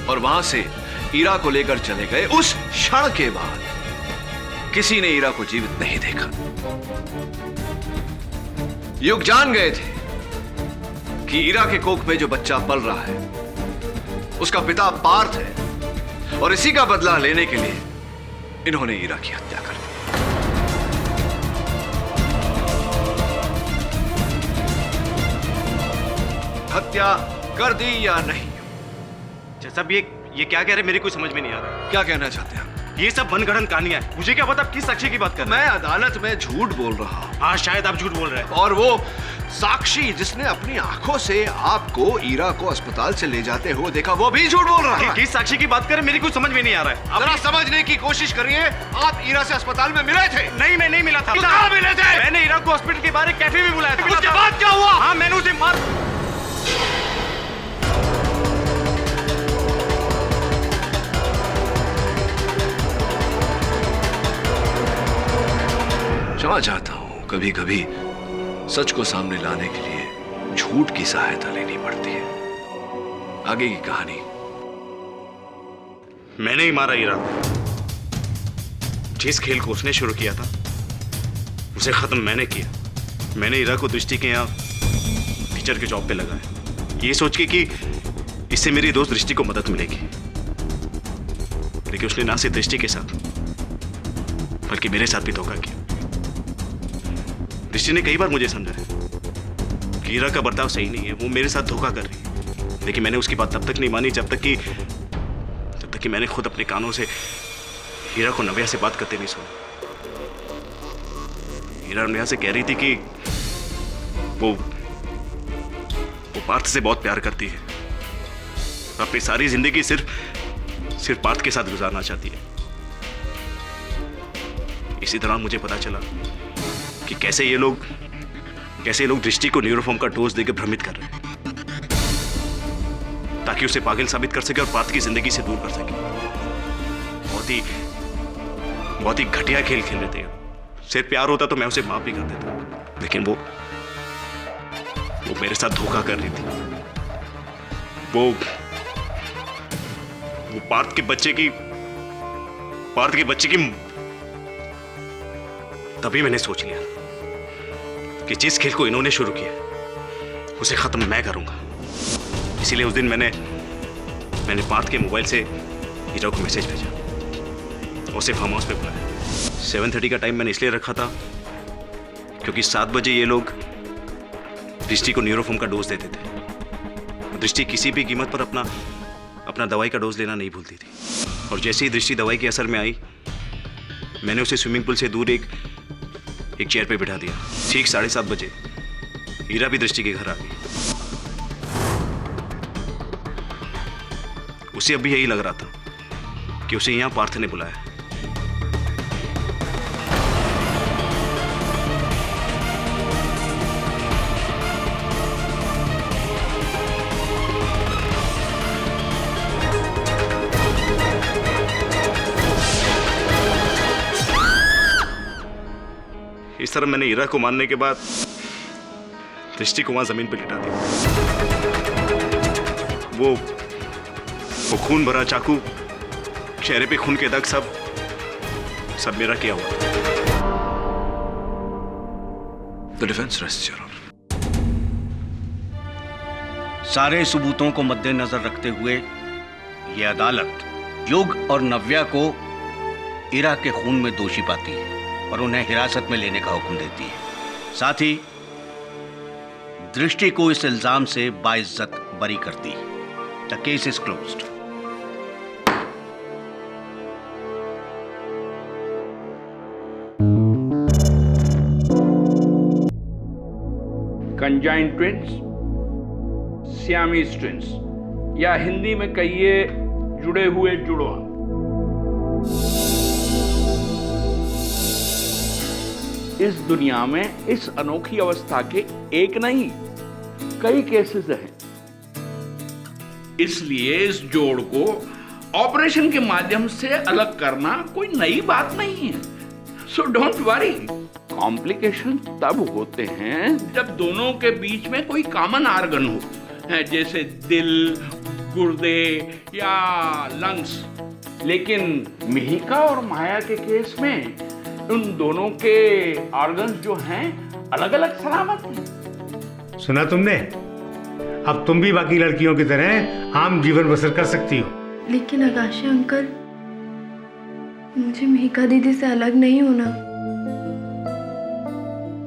और वहां से ईरा को लेकर चले गए। उस क्षण के बाद किसी ने ईरा को जीवित नहीं देखा। युग जान गए थे कि ईरा के कोख में जो बच्चा पल रहा है उसका पिता पार्थ है और इसी का बदला लेने के लिए इन्होंने ईरा की हत्या कर दी। हत्या कर दी या नहीं? जैसा भी ये क्या कह रहे, मेरे कोई समझ में नहीं आ रहा। क्या कहना चाहते हैं? ये सब मनगढ़ंत कहानियां हैं। मुझे क्या पता आप किस साक्षी की बात कर रहे हैं? मैं अदालत में झूठ बोल रहा हूं। हाँ, शायद आप झूठ बोल रहे हैं। और वो साक्षी जिसने अपनी आंखों से आपको ईरा को अस्पताल से ले जाते हुए देखा, वो भी झूठ बोल रहा है। किस साक्षी की बात करें, मेरी कुछ समझ में नहीं आ रहा है। जरा समझने की कोशिश करिए। आप ईरा से अस्पताल में मिले थे? नहीं, मैं नहीं मिला था। कहाँ मिले थे? मैंने ईरा को हॉस्पिटल के बाहर एक कैफे में बुलाया था। उसके बाद क्या हुआ? हाँ, मैंने उसे मार क्षमा चाहता हूं, कभी कभी सच को सामने लाने के लिए झूठ की सहायता लेनी पड़ती है। आगे की कहानी। मैंने ही मारा ईरा को। जिस खेल को उसने शुरू किया था उसे खत्म मैंने किया। मैंने ईरा को दृष्टि के यहाँ टीचर के जॉब पे लगाया, ये सोच के कि इससे मेरी दोस्त दृष्टि को मदद मिलेगी। लेकिन उसने ना सिर्फ दृष्टि के साथ बल्कि मेरे साथ भी धोखा किया। दृष्टि ने कई बार मुझे समझाया कि ईरा का बर्ताव सही नहीं है, वो मेरे साथ धोखा कर रही है। लेकिन मैंने उसकी बात तब तक नहीं मानी जब तक कि मैंने खुद अपने कानों से हीरा को नव्या से बात करते नहीं सुना। हीरा नव्या से कह रही थी कि वो पार्थ से बहुत प्यार करती है, अपनी सारी जिंदगी सिर्फ पार्थ के साथ गुजारना चाहती है। इसी तरह मुझे पता चला कि कैसे ये लोग दृष्टि को न्यूरोफॉर्म का डोज देकर भ्रमित कर रहे हैं ताकि उसे पागल साबित कर सके और पार्थ की जिंदगी से दूर कर सके। बहुत ही घटिया खेल खेल रहे थे। सिर्फ प्यार होता तो मैं उसे माफ भी कर देता, लेकिन वो मेरे साथ धोखा कर रही थी। वो पार्थ के बच्चे की तभी मैंने सोच लिया कि जिस खेल को इन्होंने शुरू किया उसे खत्म मैं करूंगा। इसीलिए उस दिन मैंने पार्थ के मोबाइल से हीरा को मैसेज भेजा और उसे फार्म हाउस पे बुलाया। 7:30 का टाइम मैंने इसलिए रखा था क्योंकि 7 बजे ये लोग दृष्टि को न्यूरोफॉर्म का डोज देते थे। दृष्टि किसी भी कीमत पर अपना दवाई का डोज लेना नहीं भूलती थी। और जैसे ही दृष्टि दवाई के असर में आई, मैंने उसे स्विमिंग पूल से दूर एक चेयर पे बिठा दिया। ठीक 7:30 बजे हीरा भी दृष्टि के घर आ गई। उसे अभी यही लग रहा था कि उसे यहां पार्थ ने बुलाया। इस तरह मैंने हीरा को मारने के बाद दृष्टि को वहां जमीन पर लिटा दिया। वो खून भरा चाकू, चेहरे पे खून के दाग, सब मेरा किया हुआ। The defense rests, Your Honor. सारे सबूतों को मद्देनजर रखते हुए ये अदालत युग और नव्या को ईरा के खून में दोषी पाती है और उन्हें हिरासत में लेने का हुक्म देती है। साथ ही दृष्टि को इस इल्जाम से बाइज्जत बरी करती है। The case is closed. Conjoined twins, Siamese twins, या हिंदी में कहिए जुड़े हुए जुड़वा। इस दुनिया में इस अनोखी अवस्था के एक नहीं कई केसेस हैं। इसलिए इस जोड़ को ऑपरेशन के माध्यम से अलग करना कोई नई बात नहीं है। So don't worry. कॉम्प्लिकेशन तब होते हैं जब दोनों के बीच में कोई कॉमन आर्गन हो, जैसे दिल, गुर्दे या लंग्स। लेकिन मिहिका और माया के केस में उन दोनों के ऑर्गन्स जो हैं अलग अलग सलामत हैं। सुना तुमने? अब तुम भी बाकी लड़कियों की तरह आम जीवन बसर कर सकती हो। लेकिन आकाशी अंकल, मुझे मिहिका दीदी से अलग नहीं होना।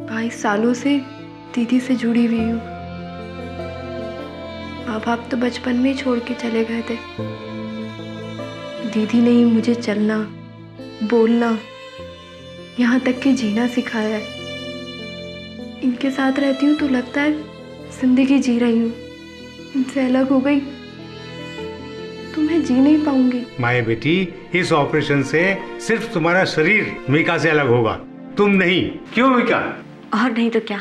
22 सालों से दीदी से जुड़ी हुई हूँ। माँ बाप तो बचपन में ही छोड़ के चले गए थे। दीदी ने ही मुझे चलना, बोलना, यहाँ तक कि जीना सिखाया है। इनके साथ रहती हूँ तो लगता है जिंदगी जी रही हूँ। इनसे अलग हो गई तो मैं जी नहीं पाऊंगी। माया बेटी, इस ऑपरेशन से सिर्फ तुम्हारा शरीर मीका से अलग होगा, तुम नहीं। क्यों मीका? और नहीं तो क्या,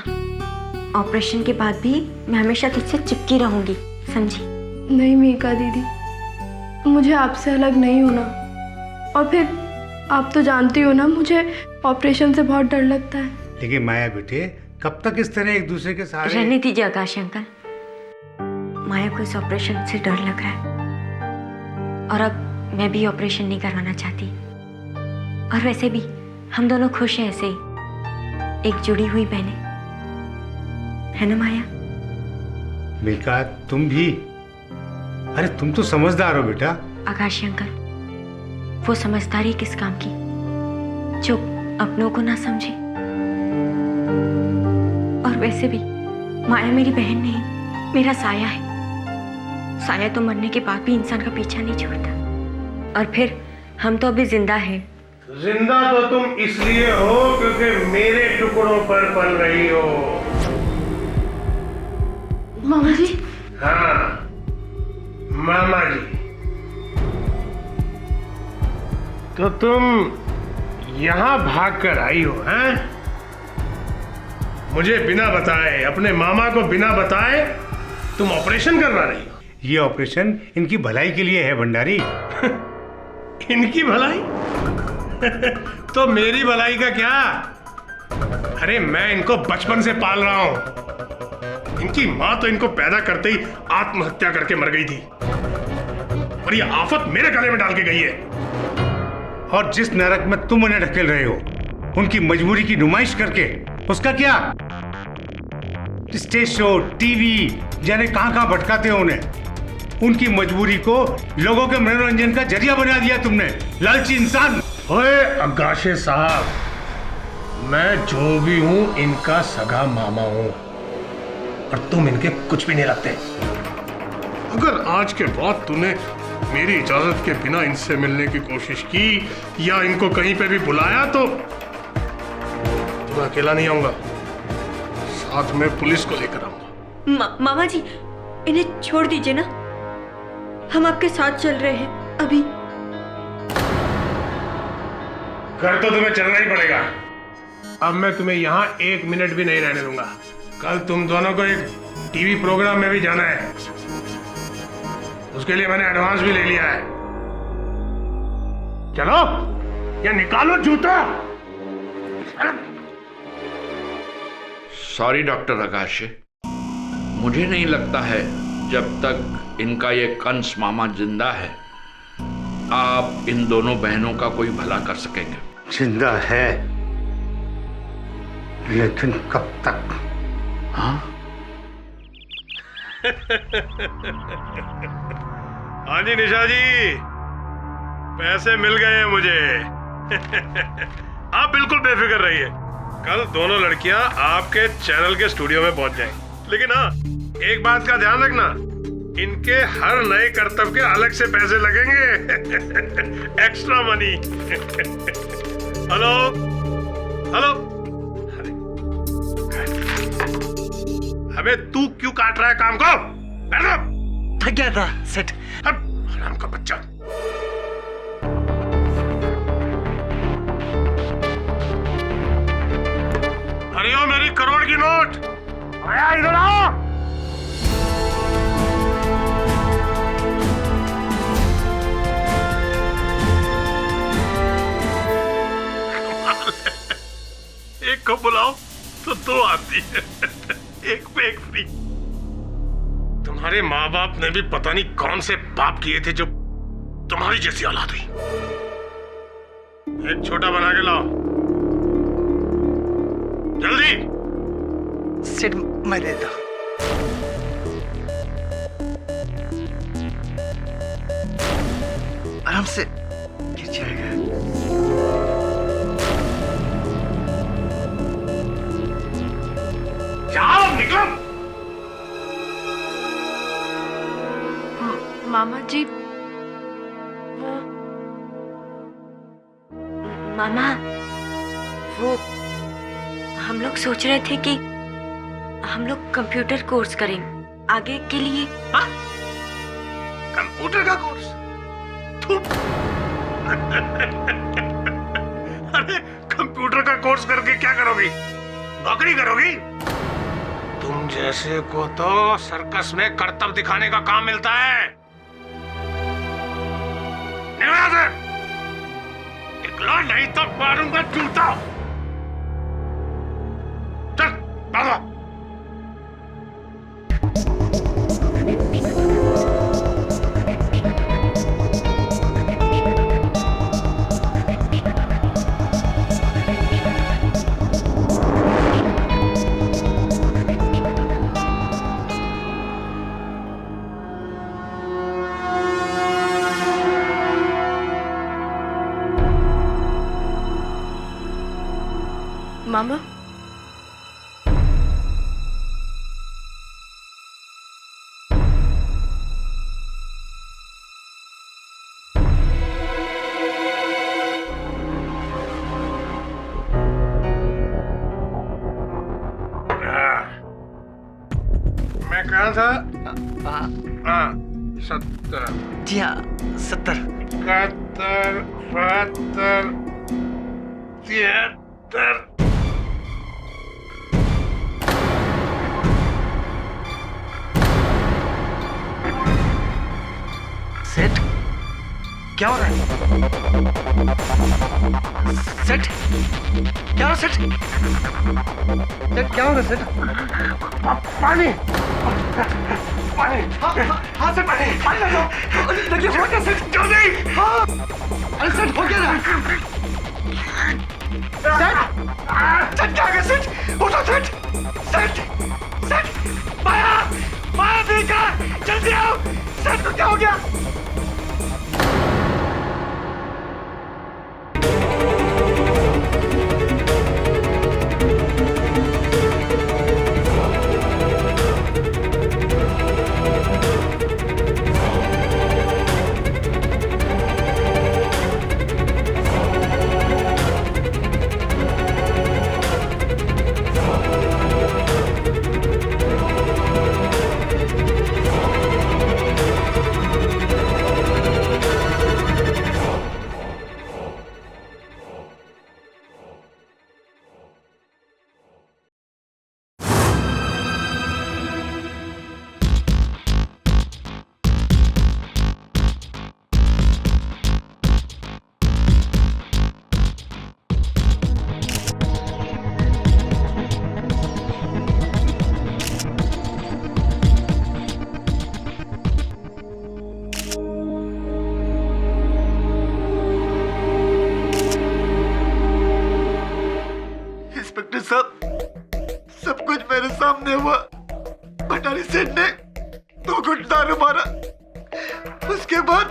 ऑपरेशन के बाद भी मैं हमेशा तुझसे चिपकी रहूंगी, समझी? नहीं मीका दीदी, मुझे आपसे अलग नहीं होना। और फिर आप तो जानती हो ना, मुझे ऑपरेशन से बहुत डर लगता है। लेकिन माया बेटे, कब तक इस तरह एक दूसरे के सहारे? रहने दीजिए आकाश अंकल, माया को इस ऑपरेशन से डर लग रहा है और अब मैं भी ऑपरेशन नहीं करवाना चाहती। और वैसे भी हम दोनों खुश हैं ऐसे ही, एक जुड़ी हुई बहनें, है ना माया? मीका, तुम भी? अरे तुम तो समझदार हो बेटा। आकाश अंकल, वो समझदारी किस काम की जो अपनों को ना समझे। और वैसे भी माया मेरी बहन नहीं, मेरा साया है। साया तो मरने के बाद भी इंसान का पीछा नहीं छोड़ता। और फिर हम तो अभी जिंदा हैं। जिंदा तो तुम इसलिए हो क्योंकि मेरे टुकड़ों पर पल रही हो। मामा जी। हाँ, मामा जी। तो तुम यहाँ भाग कर आई हो, हैं? मुझे बिना बताए, अपने मामा को बिना बताए तुम ऑपरेशन करवा रही हो। ये ऑपरेशन इनकी भलाई के लिए है भंडारी। इनकी भलाई? तो मेरी भलाई का क्या? अरे मैं इनको बचपन से पाल रहा हूं। इनकी माँ तो इनको पैदा करते ही आत्महत्या करके मर गई थी और ये आफत मेरे गले में डाल के गई है। और जिस नरक में तुम उन्हें ढकेल रहे हो, उनकी मजबूरी की नुमाइश करके, उसका क्या? स्टेज शो, टीवी, जाने कहां कहां भटकाते हो उन्हें। उनकी मजबूरी को लोगों के मनोरंजन का जरिया बना दिया तुमने, लालची इंसान। ओए अगाशे साहब, मैं जो भी हूं इनका सगा मामा हूं और तुम इनके कुछ भी नहीं लगते। अगर आज के बाद तूने मेरी इजाजत के बिना इनसे मिलने की कोशिश की या इनको कहीं पे भी बुलाया तो मैं अकेला नहीं आऊंगा, साथ में पुलिस को लेकर आऊंगा। मामा जी, इन्हें छोड़ दीजिए ना, हम आपके साथ चल रहे हैं अभी। घर तो तुम्हें चलना ही पड़ेगा। अब मैं तुम्हें यहाँ 1 मिनट भी नहीं रहने दूंगा। कल तुम दोनों को एक टीवी प्रोग्राम में भी जाना है, उसके लिए मैंने एडवांस भी ले लिया है। चलो या निकालो जूता। सॉरी डॉक्टर आकाश, मुझे नहीं लगता है जब तक इनका ये कंस मामा जिंदा है आप इन दोनों बहनों का कोई भला कर सकेंगे। जिंदा है, लेकिन कब तक? हाँ? हाँ जी निशा जी, पैसे मिल गए हैं मुझे। आप बिल्कुल बेफिक्र रहिए, कल दोनों लड़कियां आपके चैनल के स्टूडियो में पहुंच जाएंगी। लेकिन हाँ, एक बात का ध्यान रखना, इनके हर नए कर्तव्य के अलग से पैसे लगेंगे। Extra money. हेलो हेलो, अबे तू क्यों काट रहा है काम को? थक गया था सेठ। हराम का बच्चा। अरे ओ मेरी करोड़ की नोट, आया इधर आओ। एक को बुलाओ तो 2 आती है। एक पे एक फ्री। तुम्हारे माँ बाप ने भी पता नहीं कौन से पाप किए थे जो तुम्हारी जैसी औलाद हुई। एक छोटा बना के लाओ जल्दी। सेठ मैं देता। आराम से गिर जाएगा। जाओ निकलो। मामा जी, मामा, वो हम लोग सोच रहे थे कि हम लोग कंप्यूटर कोर्स करेंगे आगे के लिए। हाँ? कंप्यूटर का कोर्स? अरे कंप्यूटर का कोर्स करके क्या करोगी? नौकरी करोगी? तुम जैसे को तो सर्कस में करतब दिखाने का काम मिलता है। निकलो नहीं तो मारूंगा जूता। चल भागो। मामा, मैं कहा था 70। जी हाँ 70। 71, 72, 73। सेठ क्या हो रहा है? सेठ क्या हो रहा है? सेठ क्या हो रहा है? सेठ पानी पानी। हाँ सेठ पानी ला दो। देखिए हो क्या सेठ? जल्दी। हाँ अरे सेठ हो क्या रहा? सेठ क्या हो गया सेठ? उठो सेठ। सेठ सेठ माया माया देखा जल्दी आओ। सेठ को क्या हो गया? सब कुछ मेरे सामने हुआ। भंडारी सेठ ने 2 घुट दारू मारा, उसके बाद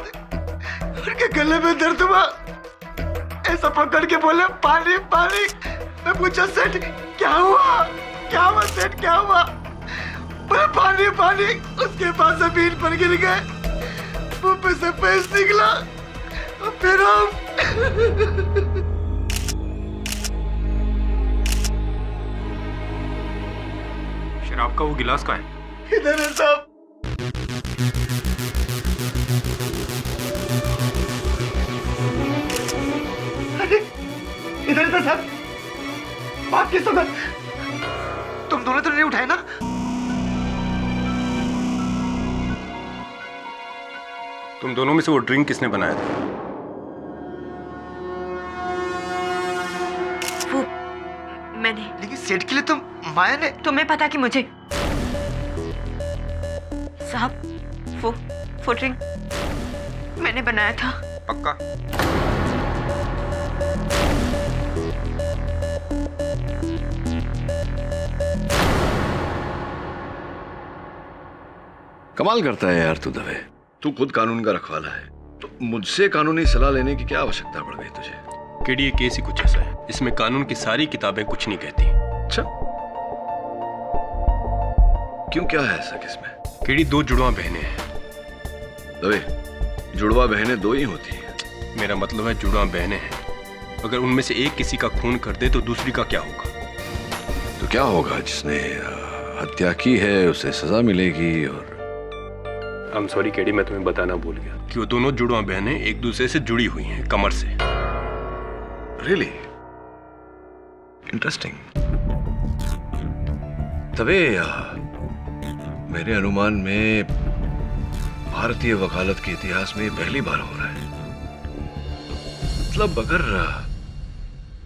उनके गले में दर्द हुआ, ऐसा पकड़ के बोले पानी पानी। मैं पूछा सेठ क्या हुआ सेठ क्या हुआ? बोले पानी पानी। उसके बाद जमीन पर गिर गए, मुंह पे से पैस निकला और फिर हम शराब का वो गिलास का है? इधर है साहब। इधर इधर साहब। बात की सुनो, तुम दोनों तो नहीं उठाए ना? तुम दोनों में से वो ड्रिंक किसने बनाया था? वो मैंने। लेकिन सेठ के लिए तुम माया ने। तुम्हें पता कि मुझे साहब वो ड्रिंक मैंने बनाया था। पक्का? कमाल करता है यार तू दवे। तू खुद कानून का रखवाला है तो मुझसे कानूनी सलाह लेने की क्या आवश्यकता पड़ गई तुझे? केडी, ये केस ही कुछ ऐसा है, इसमें कानून की सारी किताबें कुछ नहीं कहती। अच्छा क्यों, क्या है ऐसा किसमें? केडी, 2 जुड़वा बहनें हैं। दवे, जुड़वा बहनें 2 ही होती हैं। मेरा मतलब है जुड़वा बहनें हैं, अगर उनमें से एक किसी का खून कर दे तो दूसरी का क्या होगा? तो क्या होगा जिसने हत्या की है उसे सजा मिलेगी। और आई एम सॉरी केडी, मैं तुम्हें बताना भूल गया कि वो दोनों जुड़वा बहनें एक दूसरे से जुड़ी हुई हैं कमर से। Really interesting. तबे मेरे अनुमान में भारतीय वकालत के इतिहास में पहली बार हो रहा है। मतलब अगर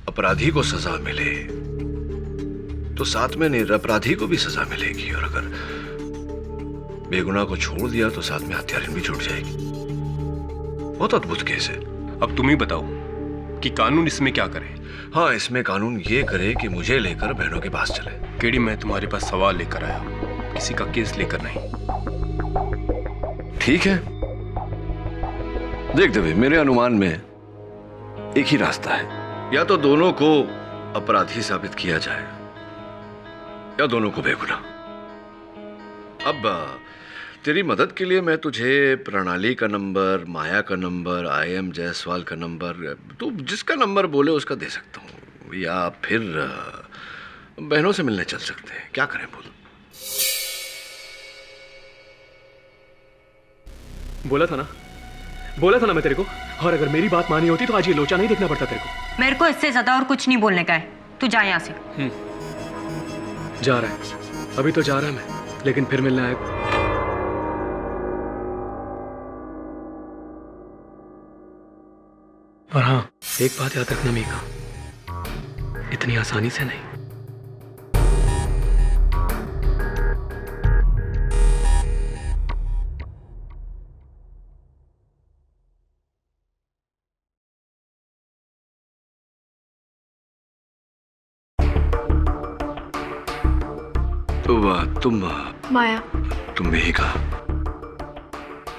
अपराधी को सजा मिले तो साथ में निरपराधी को भी सजा मिलेगी, और अगर बेगुनाह को छोड़ दिया तो साथ में हत्यारिन भी छूट जाएगी। बहुत अद्भुत केस है। अब तुम ही बताओ कि कानून इसमें क्या करे। हाँ, इसमें कानून ये करे कि मुझे लेकर बहनों के पास चले। केडी, मैं तुम्हारे पास सवाल लेकर आया हूं, किसी का केस लेकर नहीं। ठीक है, देख देवे, मेरे अनुमान में एक ही रास्ता है। या तो दोनों को अपराधी साबित किया जाए या दोनों को बेगुनाह। अब तेरी मदद के लिए मैं तुझे प्रणाली का नंबर, माया का नंबर, IM जायसवाल का नंबर, तो जिसका नंबर बोले उसका दे सकता हूँ, या फिर बहनों से मिलने चल सकते हैं। क्या करें बोल? बोला था ना मैं तेरे को। और अगर मेरी बात मानी होती तो आज ये लोचा नहीं देखना पड़ता तेरे को। मेरे को इससे ज्यादा और कुछ नहीं बोलने का है। तू जा यहाँ से। जा रहा है, अभी तो जा रहा है मैं, लेकिन फिर मिलने आएगा। और हाँ, एक बात याद रखना मीका, इतनी आसानी से नहीं। माया। तुम भी कहा।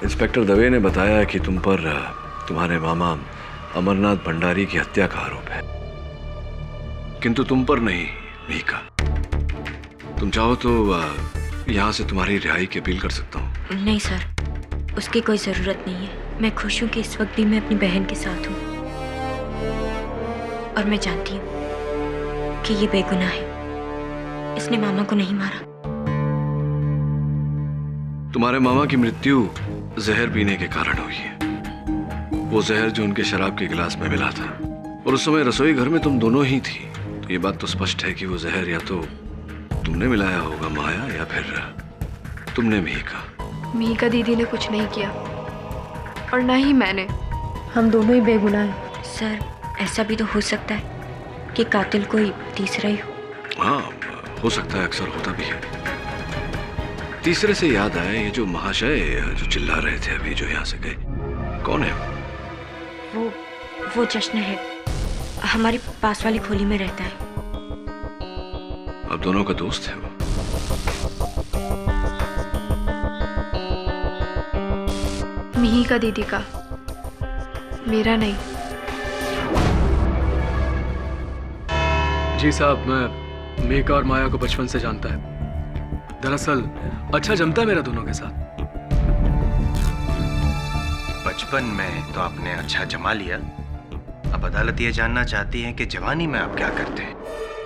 इंस्पेक्टर दवे ने बताया कि तुम पर तुम्हारे मामा अमरनाथ भंडारी की हत्या का आरोप है, किंतु तुम पर नहीं मीका। तुम चाहो तो यहाँ से तुम्हारी रिहाई की अपील कर सकता हूँ। नहीं सर, उसकी कोई जरूरत नहीं है। मैं खुश हूँ कि इस वक्त भी मैं अपनी बहन के साथ हूँ, और मैं जानती हूँ कि ये बेगुनाह है। इसने मामा को नहीं मारा। तुम्हारे मामा की मृत्यु जहर पीने के कारण हुई है। वो जहर जो उनके शराब के गिलास में मिला था, और उस समय रसोई घर में तुम दोनों ही थी, तो ये बात तो स्पष्ट है कि वो जहर या तो तुमने मिलाया होगा माया, या फिर तुमने मीका। मीका दीदी ने कुछ नहीं किया, और ना ही मैंने। हम दोनों ही बेगुनाह हैं। सर, ऐसा भी तो हो सकता है कि कातिल कोई तीसरा ही हो। हाँ, हो सकता है, अक्सर होता भी है। तीसरे से याद आया, ये जो महाशय जो चिल्ला रहे थे अभी, जो यहाँ से गए, कौन है वो जश्न है, हमारी पास वाली खोली में रहता है। अब दोनों का दोस्त है वो। मीका दीदी का, मेरा नहीं। जी साहब, मैं मीका और माया को बचपन से जानता है। दरअसल अच्छा जमता है मेरा दोनों के साथ। बचपन में तो आपने अच्छा जमा लिया। अब अदालत ये जानना चाहती है कि जवानी में आप क्या करते हैं।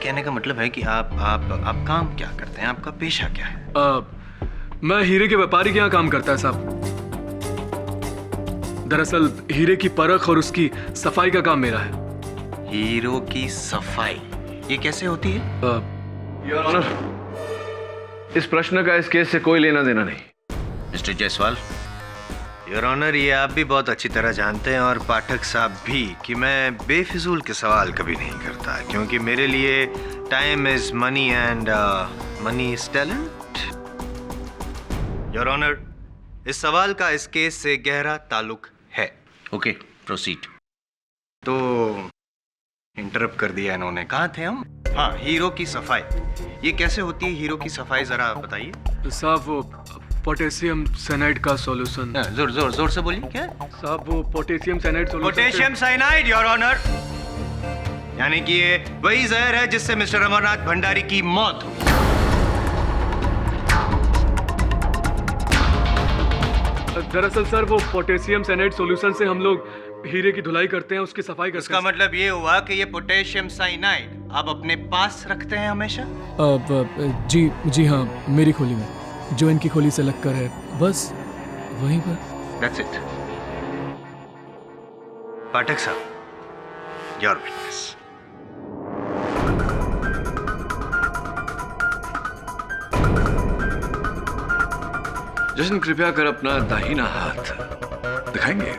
कहने का मतलब है कि आप काम क्या करते हैं, आपका पेशा क्या है? मैं हीरे के व्यापारी के यहाँ काम करता है साहब। दरअसल हीरे की परख और उसकी सफाई का काम मेरा है। हीरो की सफाई ये कैसे होती है? योर ऑनर, इस प्रश्न का इस केस से कोई लेना देना नहीं। मिस्टर जायसवाल, योर ऑनर, ये आप भी बहुत अच्छी तरह जानते हैं, और पाठक साहब भी, कि मैं बेफिजूल के सवाल कभी नहीं करता, क्योंकि मेरे लिए time is money and money is talent. Your honour, इस सवाल का इस केस से गहरा ताल्लुक है। Okay, proceed. तो इंटरप्ट कर दिया इन्होंने। कहाँ थे हम? हाँ, हीरो की सफाई। ये कैसे होती है हीरो की सफाई, जरा बताइए साहब। वो पोटेशियम साइनाइड का सॉल्यूशन। जोर से बोलिए। क्या साहब? वो potassium cyanide solution. Potassium cyanide, your honour. यानी कि ये वही जहर है जिससे मिस्टर अमरनाथ भंडारी की मौत हुई। दरअसल सर, वो पोटेशियम साइनाइड सॉल्यूशन से हम लोग हीरे की धुलाई करते हैं, उसकी सफाई करते इसका हैं। मतलब ये हुआ कि ये पोटेशियम साइनाइड आप अपने पास रखते हैं हमेशा? जी हाँ, मेरी खोली में, जो इनकी खोली से लगकर है, बस वहीं पर। That's it. पाठक साहब, your witness. जशन, कृपया कर अपना दाहिना हाथ दिखाएंगे?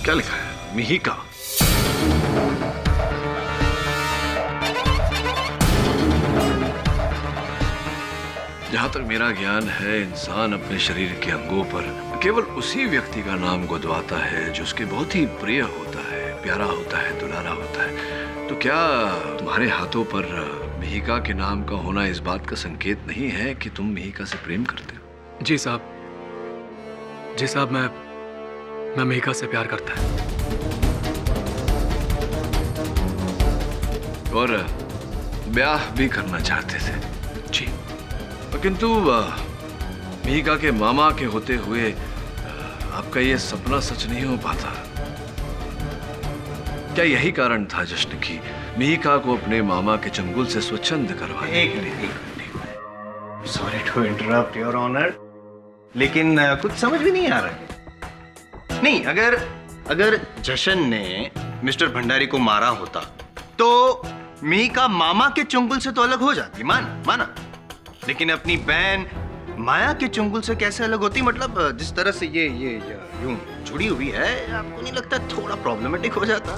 क्या लिखा है? मिहिका। जहां तक मेरा ज्ञान है, इंसान अपने शरीर के अंगों पर केवल उसी व्यक्ति का नाम गुदवाता है जो उसके बहुत ही प्रिय होता है, प्यारा होता है, दुलारा होता है। तो क्या तुम्हारे हाथों पर मिहिका के नाम का होना इस बात का संकेत नहीं है कि तुम मिहिका से प्रेम करते हो? जी साहब, मैं मिहिका से प्यार करता है। और ब्याह भी करना चाहते थे? जी। किंतु मिहिका के मामा के होते हुए आपका ये सपना सच नहीं हो पाता। क्या यही कारण था जश्न की मिहिका को अपने मामा के चंगुल से स्वच्छंद करवाने के लिए? Sorry to interrupt your honour, लेकिन कुछ समझ भी नहीं आ रहा है। नहीं, अगर जशन ने मिस्टर भंडारी को मारा होता तो मिहिका मामा के चंगुल से तो अलग हो जाती, माना। लेकिन अपनी बहन माया के चंगुल से कैसे अलग होती? मतलब जिस तरह से ये यूं जुड़ी हुई है, आपको नहीं लगता थोड़ा प्रॉब्लमेटिक हो जाता?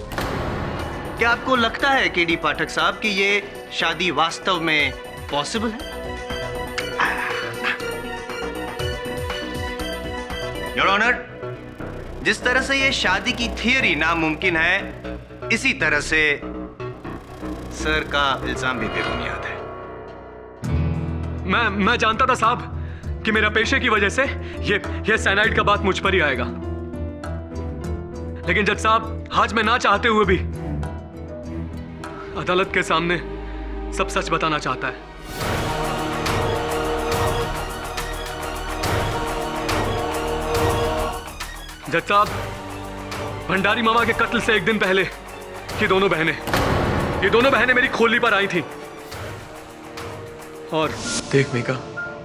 क्या आपको लगता है केडी पाठक साहब कि ये शादी वास्तव में पॉसिबल है? योर ऑनर, जिस तरह से ये शादी की थियरी नामुमकिन है, इसी तरह से सर का इल्जाम भी बेबुनियाद है। मैं जानता था साहब कि मेरा पेशे की वजह से ये साइनाइड का बात मुझ पर ही आएगा, लेकिन जज साहब, आज मैं ना चाहते हुए भी अदालत के सामने सब सच बताना चाहता है। जज साहब, भंडारी मामा के कत्ल से एक दिन पहले ये दोनों बहनें मेरी खोली पर आई थी। और देख मिका,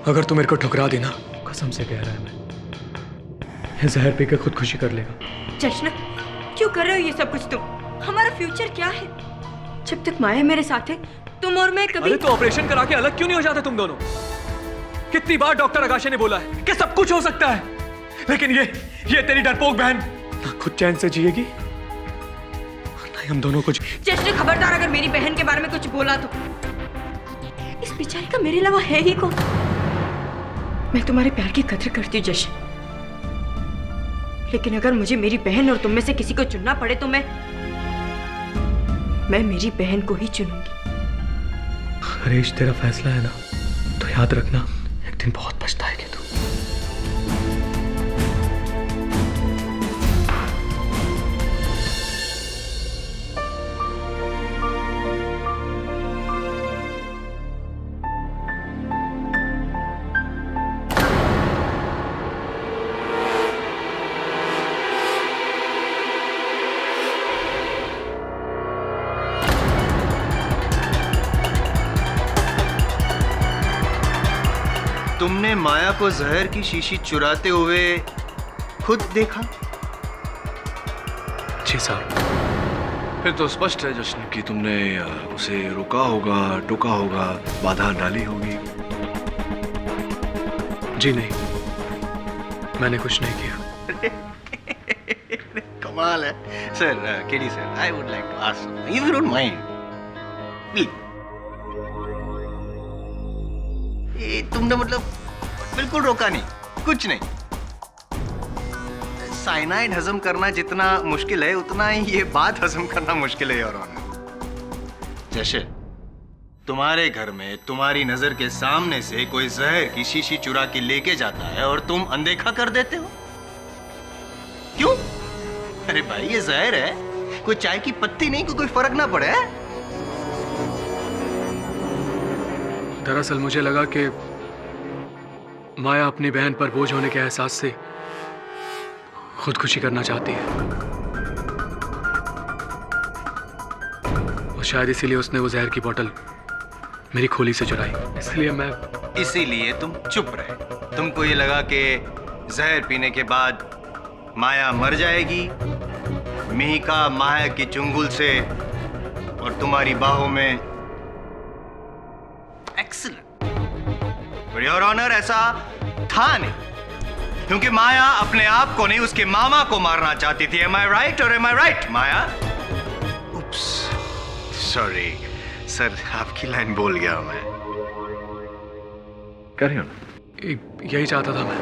अगर तू मेरे को ठुकरा देना, कसम से कह रहा है मैं जहर पीकर खुदकुशी कर लेगा। जश्न, क्यों कर रहे हो ये सब कुछ तुम? हमारा फ्यूचर क्या है? जब तक माया मेरे साथ है, तुम और मैं कभी... अरे तो ऑपरेशन करा के अलग क्यों नहीं हो जाते तुम दोनों? कितनी बार डॉक्टर आकाशे ने बोला है कि सब कुछ हो सकता है, लेकिन ये तेरी डरपोक बहन ना खुद चैन से जिएगी और ना हम दोनों कुछ। जश्न, खबरदार, अगर मेरी बहन के बारे में कुछ बोला तो इस बेचारी का मेरे अलावा है ही कौन? मैं तुम्हारे प्यार की कदर करती हूँ जश्न, लेकिन अगर मुझे मेरी बहन और तुम में से किसी को चुनना पड़े तो मैं मेरी बहन को ही चुनूंगी। हरीश, तेरा फैसला है ना, तो याद रखना एक दिन बहुत पछताएगी तू। तुमने माया को जहर की शीशी चुराते हुए खुद देखा? जी साहब। फिर तो स्पष्ट है जश्न कि तुमने उसे रोका होगा, टोका होगा, बाधा डाली होगी। जी नहीं, मैंने कुछ नहीं किया। कमाल है sir. KD sir, I would like to ask if you don't mind, please. तुमने मतलब बिल्कुल रोका नहीं, कुछ नहीं? साइनाइड हजम करना जितना मुश्किल है, उतना ही ये बात हजम करना मुश्किल है योर ऑनर। जैसे तुम्हारे घर में तुम्हारी नजर के सामने से कोई जहर की शीशी चुरा के लेके जाता है और तुम अनदेखा कर देते हो, क्यों? अरे भाई, ये जहर है, कोई चाय की पत्ती नहीं, कोई फर्क ना पड़े। दरअसल मुझे लगा कि माया अपनी बहन पर बोझ होने के एहसास से खुदकुशी करना चाहती है और शायद इसीलिए उसने वो जहर की बोतल मेरी खोली से चुराई। इसीलिए तुम चुप रहे। तुमको ये लगा कि जहर पीने के बाद माया मर जाएगी, मिहिका माया की चुंगल से और तुम्हारी बाहों में। एक्सीलेंट। बट योर ऑनर, ऐसा था नहीं, क्योंकि माया अपने आप को नहीं उसके मामा को मारना चाहती थी। एम आई राइट और एम आई राइट माया? उप्स, सॉरी सर, आपकी लाइन बोल गया मैं। यही चाहता था मैं।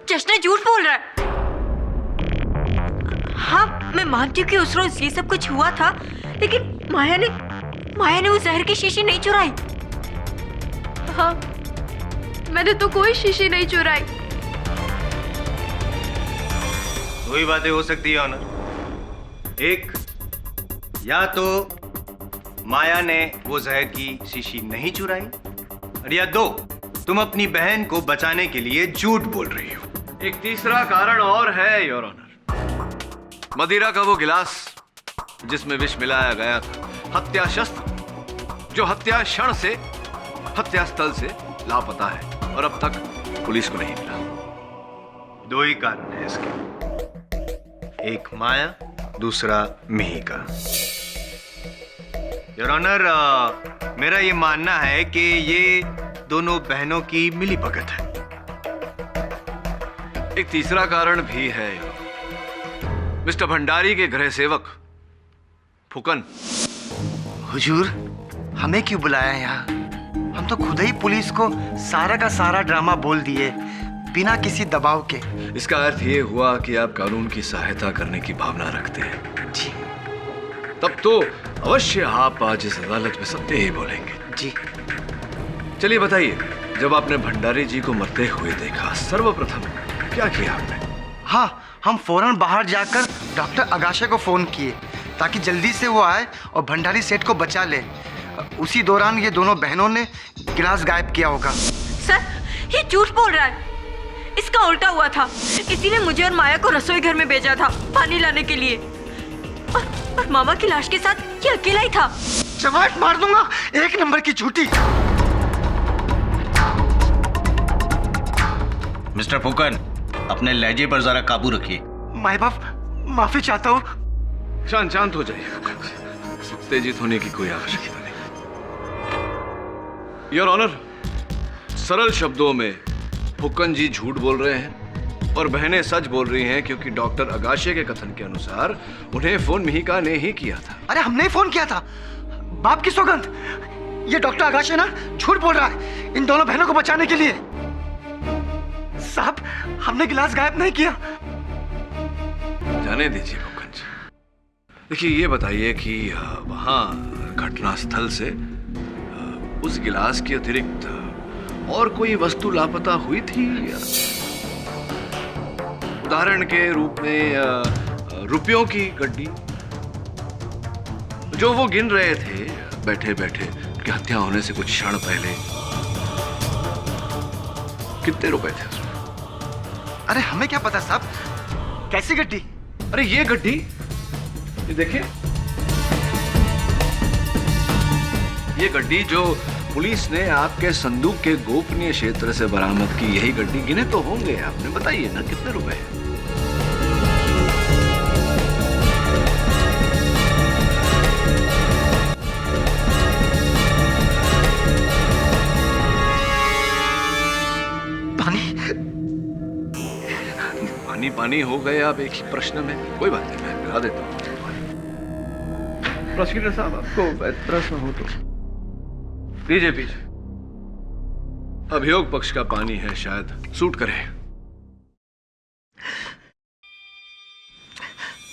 जश्न झूठ बोल रहा है। हाँ, मैं मानती हूँ कि उस रोज ये सब कुछ हुआ था, लेकिन माया ने वो जहर की शीशी नहीं चुराई। हाँ, मैंने तो कोई शीशी नहीं चुराई। दो ही बातें हो सकती है ऑनर। एक, या तो माया ने वो जहर की शीशी नहीं चुराई, और या दो, तुम अपनी बहन को बचाने के लिए झूठ बोल रही हो। एक तीसरा कारण और है योर ऑनर। मदिरा का वो गिलास जिसमें विष मिलाया गया था, हत्या शस्त्र जो हत्या क्षण से हत्या स्थल से लापता है और अब तक पुलिस को नहीं मिला। दो ही कारण है इसके, एक माया, दूसरा मिहिका। योर ऑनर, मेरा ये मानना है कि ये दोनों बहनों की मिली भगत है। एक तीसरा कारण भी है, मिस्टर भंडारी के गृह सेवक फुकन। हुजूर, हमें क्यों बुलाया यहाँ? हम तो खुद ही पुलिस को सारा का सारा ड्रामा बोल दिए बिना किसी दबाव के। इसका अर्थ ये हुआ कि आप कानून की सहायता करने की भावना रखते हैं। जी। तब तो अवश्य आप आज इस अदालत में सत्य ही बोलेंगे। जी। चलिए बताइए, जब आपने भंडारी जी को मरते हुए देखा, सर्वप्रथम क्या किया आपने? हाँ, हम फौरन बाहर जाकर डॉक्टर अगाशे को फोन किए ताकि जल्दी से वो आए और भंडारी सेठ को बचा ले। उसी दौरान ये दोनों बहनों ने गिलास गायब किया होगा। सर, ये झूठ बोल रहा है। इसका उल्टा हुआ था, इसीलिए मुझे और माया को रसोई घर में भेजा था पानी लाने के लिए, और मामा की लाश के साथ ये अकेला ही था। चमाट मार दूंगा, एक नंबर की झूठी। मिस्टर फुकन, अपने लहजे पर जरा काबू रखिए। माई बाप, माफी चाहता हूँ। शांत हो जाइए, उत्तेजित होने की कोई आवश्यकता नहीं। योर ऑनर, सरल शब्दों में फुकन जी झूठ बोल रहे हैं और बहनें सच बोल रही हैं, क्योंकि डॉक्टर अगाशे के कथन के अनुसार उन्हें फोन मिहिका ने ही किया था। अरे हमने ही फोन किया था, बाप की सौगंध। ये डॉक्टर अगाशे ना झूठ बोल रहा है इन दोनों बहनों को बचाने के लिए। साहब, हमने गिलास गायब नहीं किया। जाने दीजिए फुकन जी। देखिए, ये बताइए कि वहां घटना स्थल से उस गिलास के अतिरिक्त और कोई वस्तु लापता हुई थी? उदाहरण के रूप में रुपयों की गड्डी जो वो गिन रहे थे बैठे बैठे, उनकी हत्या होने से कुछ क्षण पहले। कितने रुपए थे उसमें? अरे हमें क्या पता साहब, कैसी गड्डी? अरे ये गड्डी, ये देखिए, ये गड्डी जो पुलिस ने आपके संदूक के गोपनीय क्षेत्र से बरामद की, यही गड्डी। गिने तो होंगे आपने, बताइए ना कितने रुपए हैं? पानी पानी हो गए आप एक ही प्रश्न में। कोई बात नहीं, मैं करा देता हूँ। प्रोसिक्यूटर साहब, आपको प्रश्न हो तो दीजिए पीछे। अभियोग पक्ष का पानी है, शायद सूट करे।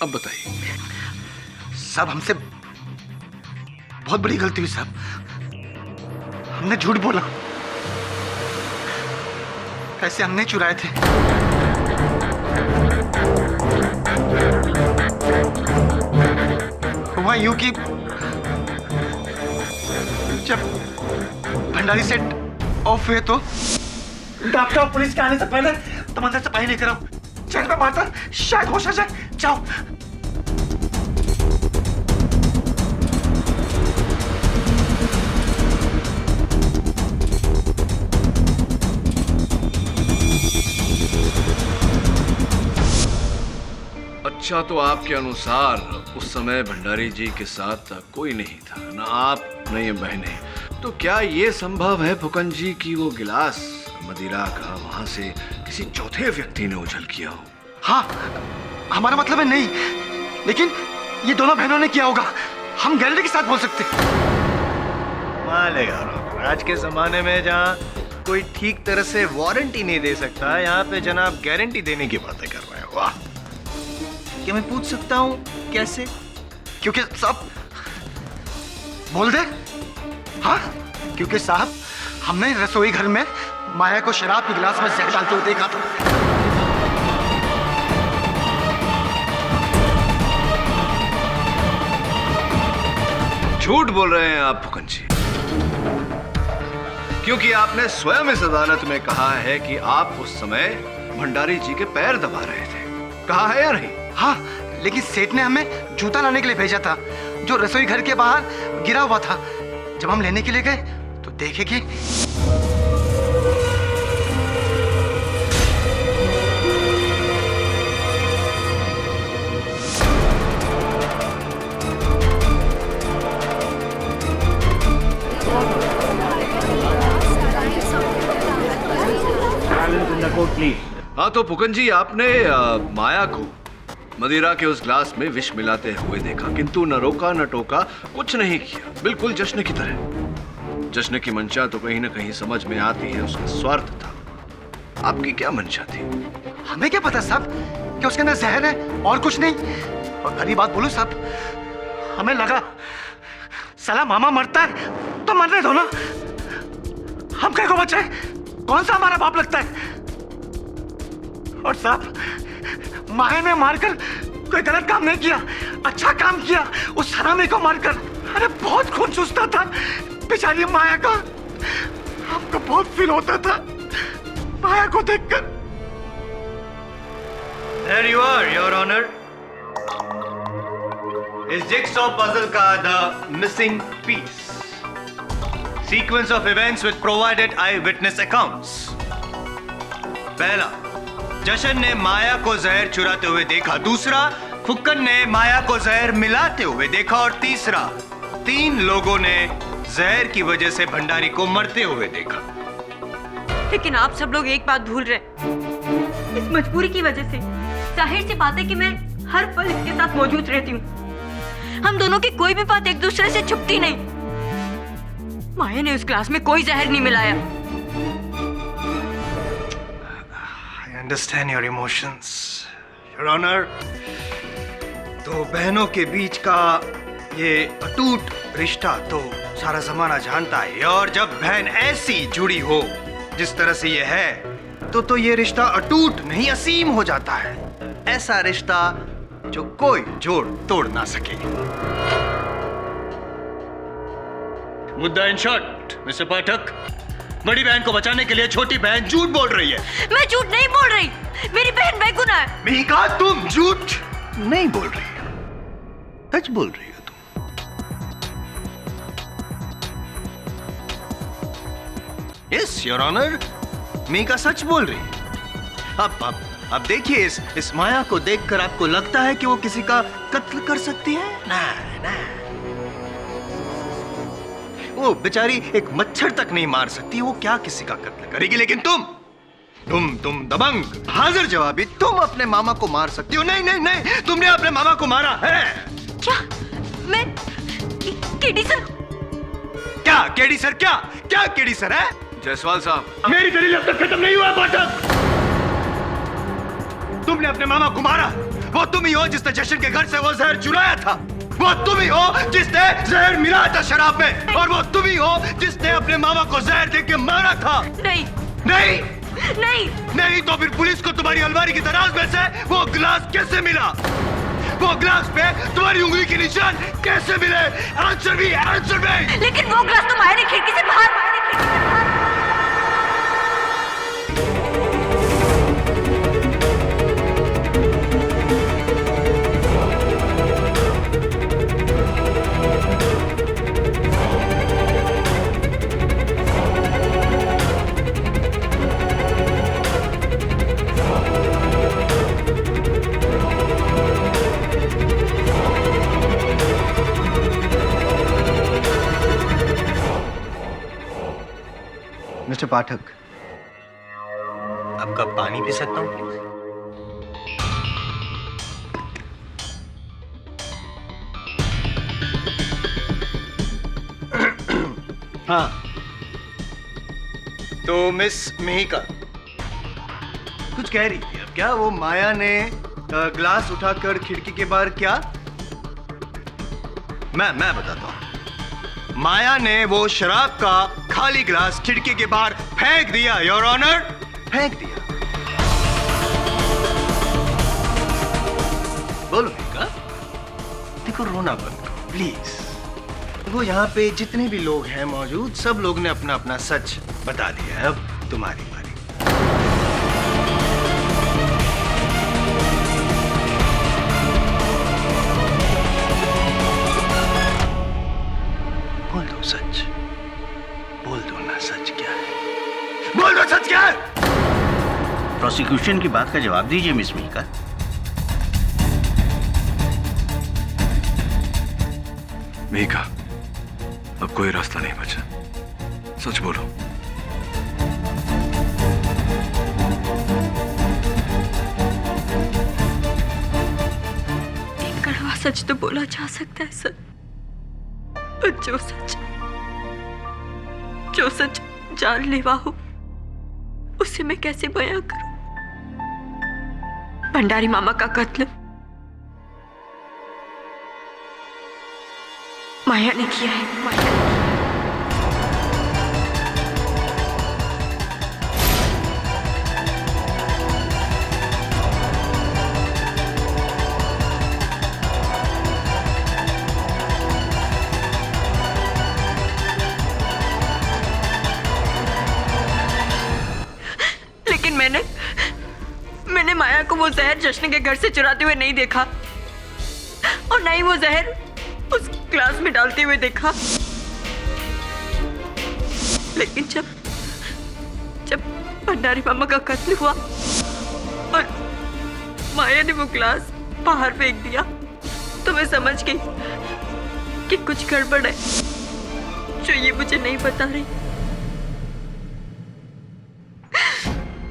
अब बताइए। साहब, हमसे बहुत बड़ी गलती हुई साहब। हमने झूठ बोला, पैसे हमने चुराए थे। हुआ यूं कि जब भंडारी सेट ऑफ हुए तो? डॉक्टर, पुलिस के आने से पहले तुम अंदर से बाहर लेकर आओ। चेहरे पे मारता शायद होश आ जाए। जाओ। अच्छा, तो आपके अनुसार उस समय भंडारी जी के साथ कोई नहीं था, ना आप न ये बहनें। तो क्या ये संभव है फुकन जी कि वो गिलास मदिरा का वहां से किसी चौथे व्यक्ति ने उछल किया हो? हाँ, हमारा मतलब है नहीं, लेकिन ये दोनों बहनों ने किया होगा। हम गारंटी के साथ बोल सकते। मालेगा, आज के जमाने में जहाँ कोई ठीक तरह से वारंटी नहीं दे सकता, यहाँ पे जनाब गारंटी देने की बातें कर रहे हैं। वाह! क्या मैं पूछ सकता हूँ कैसे? क्योंकि साहब बोल दे। हाँ, क्योंकि साहब हमने रसोई घर में माया को शराब के गिलास में जहर डालते हुए देखा था। झूठ बोल रहे हैं आप फुकन जी, क्योंकि आपने स्वयं इस अदालत में कहा है कि आप उस समय भंडारी जी के पैर दबा रहे थे। कहा है या नहीं? हाँ, लेकिन सेठ ने हमें जूता लाने के लिए भेजा था, जो रसोई घर के बाहर गिरा हुआ था। जब हम लेने के लिए गए तो देखे कि हाँ, तो फुकन जी, आपने माया को मदिरा के उस ग्लास में विष मिलाते हुए देखा, किंतु न रोका न टोका, कुछ नहीं किया, बिल्कुल जश्न की तरह। जश्न की मंशा तो कहीं न कहीं समझ में आती है, उसका स्वार्थ था। आपकी क्या मंशा थी? हमें क्या पता साहब कि उसके अंदर जहर है और कुछ नहीं। और खरी बात बोलूं साहब, हमें लगा साला मामा मरता है तो मरने दो ना, हम क्या को बचाए? कौन सा हमारा बाप लगता है? और साहब माया ने मारकर कोई गलत काम नहीं किया, अच्छा काम किया उस हरामी को मारकर। अरे बहुत खून चूसता था बेचारी माया का, हमको बहुत फील होता था माया को देखकर। There you are, Your Honor. इस जिगसॉ पजल का the missing piece. Sequence of events with provided eyewitness accounts. पहला, जशन ने माया को जहर चुराते हुए देखा। दूसरा, फुक्कन ने माया को जहर मिलाते हुए देखा। और तीसरा, 3 लोगों ने जहर की वजह से भंडारी को मरते हुए देखा। लेकिन आप सब लोग एक बात भूल रहे, इस मजबूरी की वजह से जाहिर सी बात है कि मैं हर पल इसके साथ मौजूद रहती हूँ। हम दोनों की कोई भी बात एक दूसरे से छुपती नहीं। माया ने उस ग्लास में कोई जहर नहीं मिलाया। I understand your emotions, Your Honor. तो बहनों के बीच का ये अटूट रिश्ता तो सारा जमाना जानता है, और जब बहन ऐसी जुड़ी हो जिस तरह से ये है, तो ये रिश्ता अटूट नहीं असीम हो जाता है। ऐसा रिश्ता जो कोई जोड़ तोड़ ना सके। मुद्दा इन शॉर्ट, मिस्टर पाठक, बड़ी बहन को बचाने के लिए छोटी बहन झूठ बोल रही है। मैं झूठ नहीं बोल रही, मेरी बहन बेगुनाह है। मैंने कहा तुम झूठ नहीं बोल रही हो, सच बोल रही हो तुम। यस योर ऑनर, मीका सच बोल रही है। अब देखिए, इस माया को देखकर आपको लगता है कि वो किसी का कत्ल कर सकती है? ना, वो बेचारी एक मच्छर तक नहीं मार सकती, वो क्या किसी का कत्ल करेगी? लेकिन तुम दबंग, हाजिर जवाबी, तुम अपने मामा को मार सकती हो। नहीं, तुमने अपने मामा को मारा है। क्या? मैं केडी सर? क्या केडी सर? क्या केडी सर है? जायसवाल साहब, मेरी दलील अब तक खत्म नहीं हुआ। पाठक, तुमने अपने मामा को मारा। वो तुम ही हो जिसने जशन के घर से वो जहर चुराया था। वो तुम ही हो जिसने जहर मिलाया था शराब में। और वो तुम ही हो जिसने अपने मामा को जहर देके मारा था। नहीं तो फिर पुलिस को तुम्हारी अलमारी की दराज में से वो गिलास कैसे मिला? वो गिलास पे तुम्हारी उंगली के निशान कैसे मिले? आंसर भी। लेकिन वो गिलास तो माया ने खिड़की से बाहर मिस्टर पाठक, आपका पानी पी सकता हूँ प्लीज? हाँ, तो मिस मिहिका कुछ कह रही थी। अब क्या वो माया ने ग्लास उठाकर खिड़की के बाहर क्या? मैं बताता हूँ। माया ने वो शराब का खाली ग्लास खिड़की के बाहर फेंक दिया, योर ऑनर, फेंक दिया। बोलो मिहिका। देखो रोना बंद करो प्लीज। वो यहाँ पे जितने भी लोग हैं मौजूद, सब लोग ने अपना अपना सच बता दिया है। अब तुम्हारी बारी। बोल दो सच, बोल दो ना सच क्या है, बोल दो सच क्या है। प्रोसिक्यूशन की बात का जवाब दीजिए मिस मिहिका। मिहिका, अब कोई रास्ता नहीं बचा, सच बोलो। एक कड़वा सच तो बोला जा सकता है सर, पर जो सच जानलेवा हो उसे मैं कैसे बयां करूं? भंडारी मामा का कत्ल माया ने किया है। माया ने। लेकिन मैंने माया को वो जहर जश्न के घर से चुराते हुए नहीं देखा, और ना ही वो जहर उस ग्लास में डालते हुए देखा। लेकिन जब भंडारी मामा का कत्ल हुआ और माया ने वो ग्लास बाहर फेंक दिया, तो मैं समझ गई कि कुछ गड़बड़ है जो ये मुझे नहीं बता रही।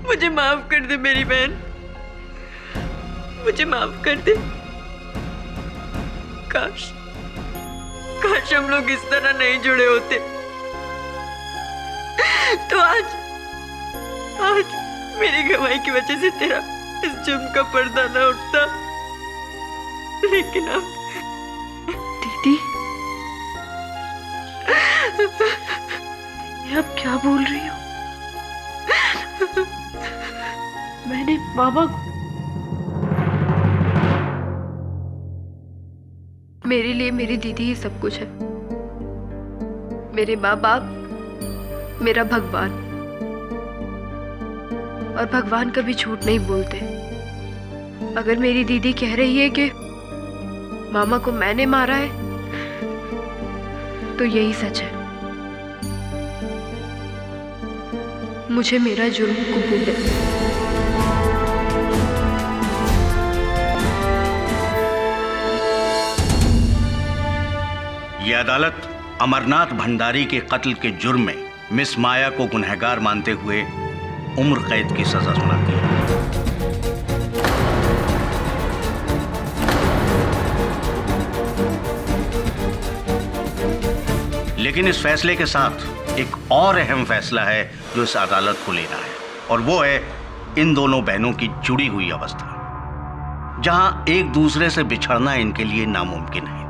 मुझे माफ कर दे मेरी बहन, मुझे माफ कर दे। काश हम लोग इस तरह नहीं जुड़े होते तो आज मेरी गवाही की वजह से तेरा इस जुर्म का पर्दा न उठता। लेकिन अब दीदी, ये आप क्या बोल रही हो? मैंने बाबा को, मेरे लिए मेरी दीदी ही सब कुछ है। मेरे माँ बाप, मेरा भगवान। और भगवान कभी झूठ नहीं बोलते। अगर मेरी दीदी कह रही है कि मामा को मैंने मारा है, तो यही सच है। मुझे मेरा जुर्म कबूल है। यह अदालत अमरनाथ भंडारी के कत्ल के जुर्म में मिस माया को गुनहगार मानते हुए उम्र कैद की सजा सुनाती है। लेकिन इस फैसले के साथ एक और अहम फैसला है जो इस अदालत को लेना है, और वो है इन दोनों बहनों की जुड़ी हुई अवस्था, जहां एक दूसरे से बिछड़ना इनके लिए नामुमकिन है।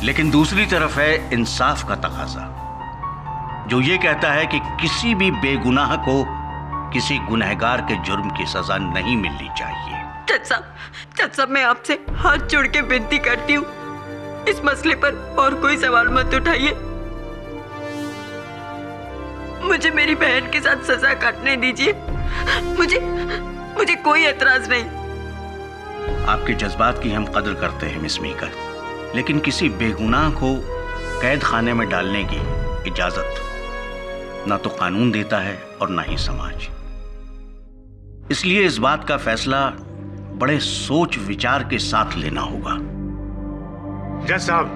लेकिन दूसरी तरफ है इंसाफ का तकाजा, जो ये कहता है कि किसी भी बेगुनाह को किसी गुनहगार के जुर्म की सजा नहीं मिलनी चाहिए। जज साहब, मैं आपसे हाथ जोड़ के विनती करती हूँ, इस मसले पर और कोई सवाल मत उठाइए। मुझे मेरी बहन के साथ सजा काटने दीजिए। मुझे कोई एतराज नहीं। आपके जज्बात की हम कदर करते हैं मिस मीका, लेकिन किसी बेगुनाह को कैद खाने में डालने की इजाजत ना तो कानून देता है और ना ही समाज। इसलिए इस बात का फैसला बड़े सोच विचार के साथ लेना होगा। जज साहब,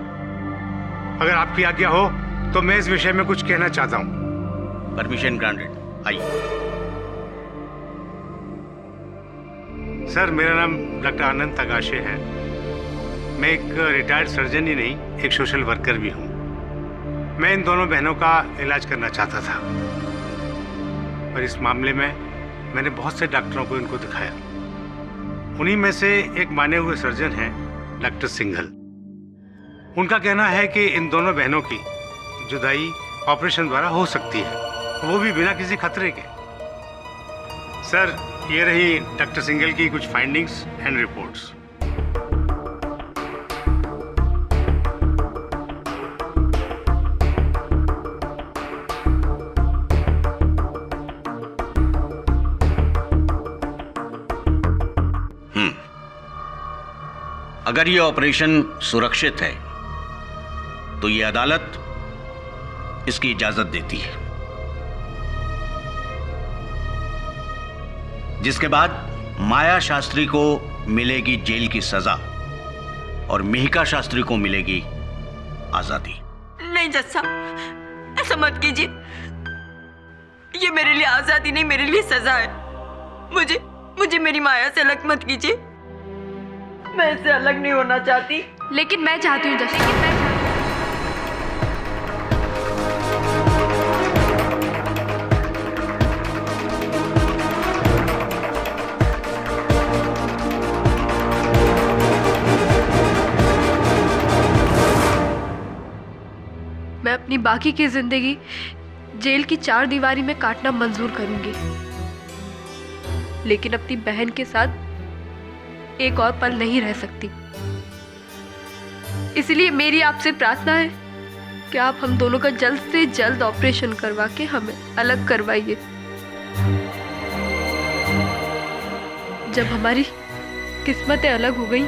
अगर आपकी आज्ञा हो तो मैं इस विषय में कुछ कहना चाहता हूं। परमिशन ग्रांटेड, आइए। सर, मेरा नाम डॉक्टर आनंद तगाशे है। मैं एक रिटायर्ड सर्जन ही नहीं, एक सोशल वर्कर भी हूँ। मैं इन दोनों बहनों का इलाज करना चाहता था, पर इस मामले में मैंने बहुत से डॉक्टरों को इनको दिखाया। उन्हीं में से एक माने हुए सर्जन हैं डॉक्टर सिंघल। उनका कहना है कि इन दोनों बहनों की जुदाई ऑपरेशन द्वारा हो सकती है, वो भी बिना किसी खतरे के। सर, ये रही डॉक्टर सिंघल की कुछ फाइंडिंग्स एंड रिपोर्ट्स। अगर ये ऑपरेशन सुरक्षित है तो ये अदालत इसकी इजाजत देती है, जिसके बाद माया शास्त्री को मिलेगी जेल की सजा और मिहिका शास्त्री को मिलेगी आजादी। नहीं जज साहब, ऐसा मत कीजिए। ये मेरे लिए आजादी नहीं, मेरे लिए सजा है। मुझे मेरी माया से अलग मत कीजिए। मैं इससे अलग नहीं होना चाहती। लेकिन मैं चाहती हूँ जज साहब। मैं अपनी बाकी की जिंदगी जेल की 4 दीवारी में काटना मंजूर करूंगी, लेकिन अपनी बहन के साथ एक और पल नहीं रह सकती। इसलिए मेरी आपसे प्रार्थना है कि आप हम दोनों का जल्द से जल्द ऑपरेशन करवा के हमें अलग करवाइए। जब हमारी किस्मतें अलग हो गई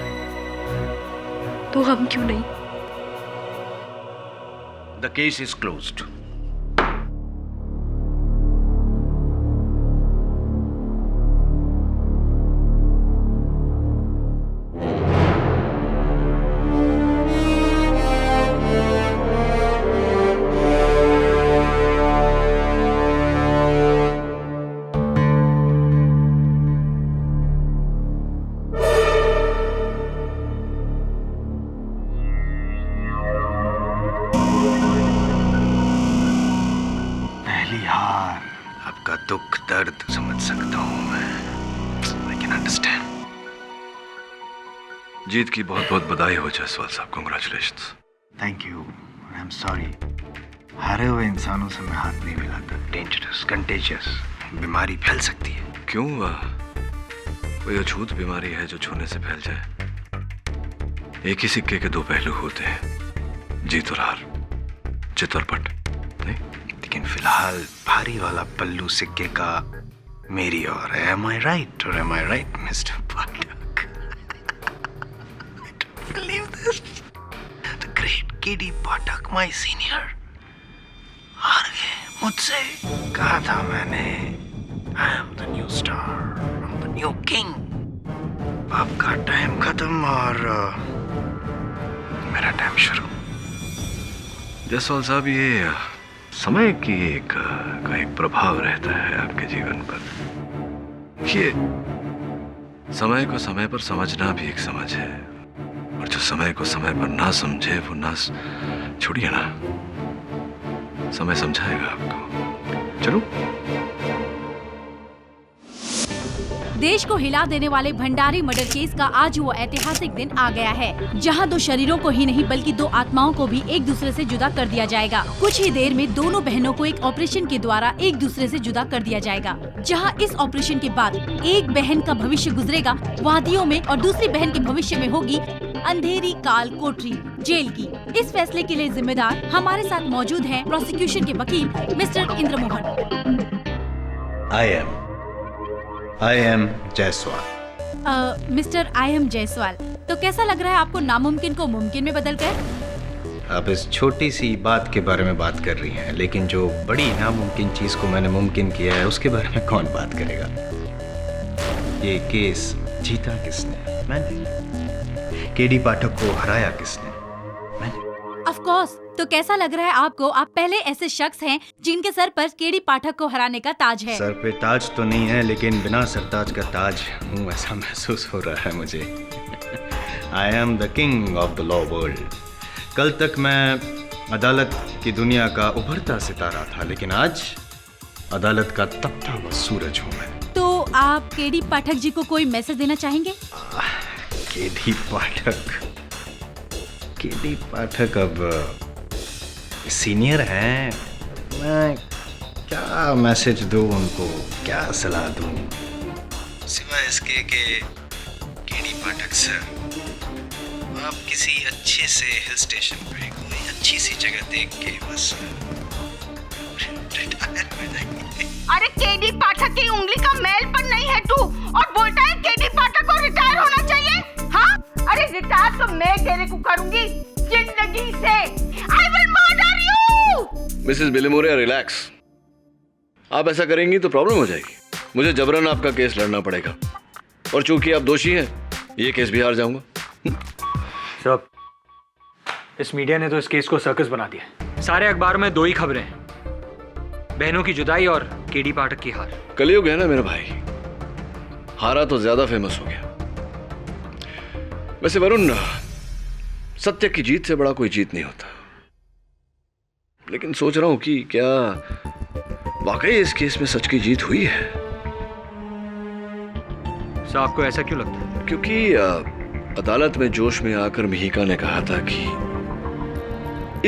तो हम क्यों नहीं। The case is closed. दुख दर्द समझ सकता हूं मैं। I can understand. जीत की बहुत बहुत बधाई हो जायसवाल साहब, congratulations. Thank you. I am sorry. हारे हुए इंसानों से मैं हाथ नहीं मिलाता। डेंजरस, कंटेजियस, बीमारी फैल सकती है। क्यों? कोई अछूत बीमारी है जो छूने से फैल जाए? एक ही सिक्के के 2 पहलू होते हैं, जीत और हार, चित और पट। नहीं, लेकिन फिलहाल भारी वाला पल्लू सिक्के का मेरी और है। Am I right or am I right, Mr. Pathak? I don't believe this. The great K.D. Pathak, my senior, हार गए मुझसे। कहा था मैंने, I am the new star, I'm the new king. आपका टाइम खत्म और मेरा टाइम शुरू। जायसवाल साहब, ये समय की एक प्रभाव रहता है आपके जीवन पर। ये समय को समय पर समझना भी एक समझ है, और जो समय को समय पर ना समझे वो ना छोड़िए ना, समय समझाएगा आपको। चलो। देश को हिला देने वाले भंडारी मर्डर केस का आज वो ऐतिहासिक दिन आ गया है, जहां 2 शरीरों को ही नहीं बल्कि 2 आत्माओं को भी एक दूसरे से जुदा कर दिया जाएगा। कुछ ही देर में दोनों बहनों को एक ऑपरेशन के द्वारा एक दूसरे से जुदा कर दिया जाएगा, जहां इस ऑपरेशन के बाद एक बहन का भविष्य गुजरेगा वादियों में और दूसरी बहन के भविष्य में होगी अंधेरी काल कोठरी जेल की। इस फैसले के लिए जिम्मेदार हमारे साथ मौजूद हैं प्रोसिक्यूशन के वकील mister Indra Mohan. I am Jaiswal. Mister I am Jaiswal, तो कैसा लग रहा है आपको नामुमकिन को मुमकिन में बदलकर? आप इस छोटी सी बात के बारे में बात कर रही हैं, लेकिन जो बड़ी नामुमकिन चीज को मैंने मुमकिन किया है उसके बारे में कौन बात करेगा? ये केस जीता किसने? मैंने। केडी पाठक को हराया किसने? Of course. तो कैसा लग रहा है आपको? आप पहले ऐसे शख्स हैं जिनके सर पर केडी पाठक को हराने का ताज है। सर पे ताज तो नहीं है, लेकिन बिना सरताज का ताज हूँ ऐसा महसूस हो रहा है मुझे। I am the king of the law world. कल तक मैं अदालत की दुनिया का उभरता सितारा था, लेकिन आज अदालत का तपता हुआ सूरज हूँ मैं। तो आप केडी पाठक जी को कोई मैसेज देना चाहेंगे? केडी पाठक अब सीनियर हैं। मैं क्या मैसेज दूँ उनको, क्या सलाह दूँ, सिवाय इसके कि केडी पाठक सर, आप किसी अच्छे से हिल स्टेशन पे कोई अच्छी सी जगह देख के बस रिटायर हो जाएंगे। अरे केडी पाठक की उंगली का मैल पर नहीं है तू, और बोलता है केडी पाठक को रिटायर होना चाहिए? हाँ, अरे रिटायर तो मैं तेरे को करूंगी जिंदगी से। I will murder you. Mrs Bilimore, relax. आप ऐसा करेंगी तो प्रॉब्लम हो जाएगी। मुझे जबरन आपका केस लड़ना पड़ेगा, और चूंकि आप दोषी हैं, ये केस भी हार जाऊंगा। सब इस मीडिया ने तो इस केस को सर्कस बना दिया। सारे अखबार में दो ही खबरें हैं, बहनों की जुदाई और केडी पाठक की हार। कलयुग है ना मेरा भाई, हारा तो ज्यादा फेमस हो गया। वैसे वरुण, सत्य की जीत से बड़ा कोई जीत नहीं होता, लेकिन सोच रहा हूं कि क्या वाकई इस केस में सच की जीत हुई है। सर, आपको ऐसा क्यों लगता है? क्योंकि अदालत में जोश में आकर मिहिका ने कहा था कि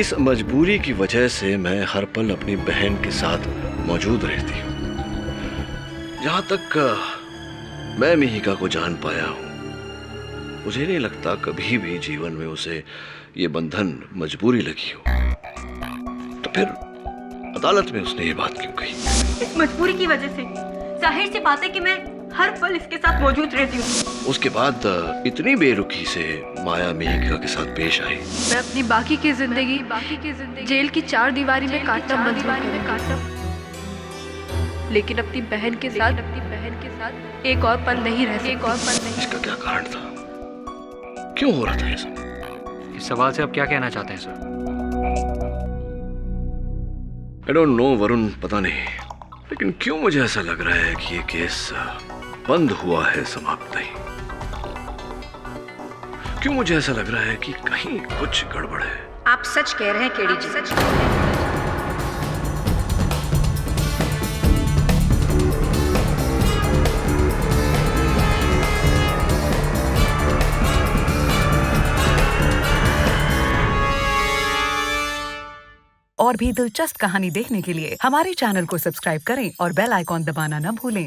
इस मजबूरी की वजह से मैं हर पल अपनी बहन के साथ मौजूद रहती हूं। जहां तक मैं मिहिका को जान पाया हूं, मुझे नहीं लगता कभी भी जीवन में उसे ये बंधन मजबूरी लगी हो। तो फिर अदालत में उसने ये बात क्यों कही? इस मजबूरी की वजह से जाहिर सी बात है कि मैं हर पल इसके साथ मौजूद रहती हूँ। उसके बाद इतनी बेरुखी से माया मिहिका के साथ पेश आई। मैं अपनी बाकी की जिंदगी जेल की चार दीवारी में काटना मंजूर करूंगी, लेकिन अपनी बहन के साथ एक और पल नहीं रह सकती। इसका क्या कारण था? क्यों हो रहा था ये सब? इस सवाल से आप क्या कहना चाहते हैं sir? I don't know Varun, पता नहीं, लेकिन क्यों मुझे ऐसा लग रहा है कि ये केस बंद हुआ है, समाप्त नहीं। क्यों मुझे ऐसा लग रहा है कि कहीं कुछ गड़बड़ है? आप सच कह रहे हैं केडी जी, सच कह रहे हैं। और भी दिलचस्प कहानी देखने के लिए हमारे चैनल को सब्सक्राइब करें और बेल आइकॉन दबाना न भूलें।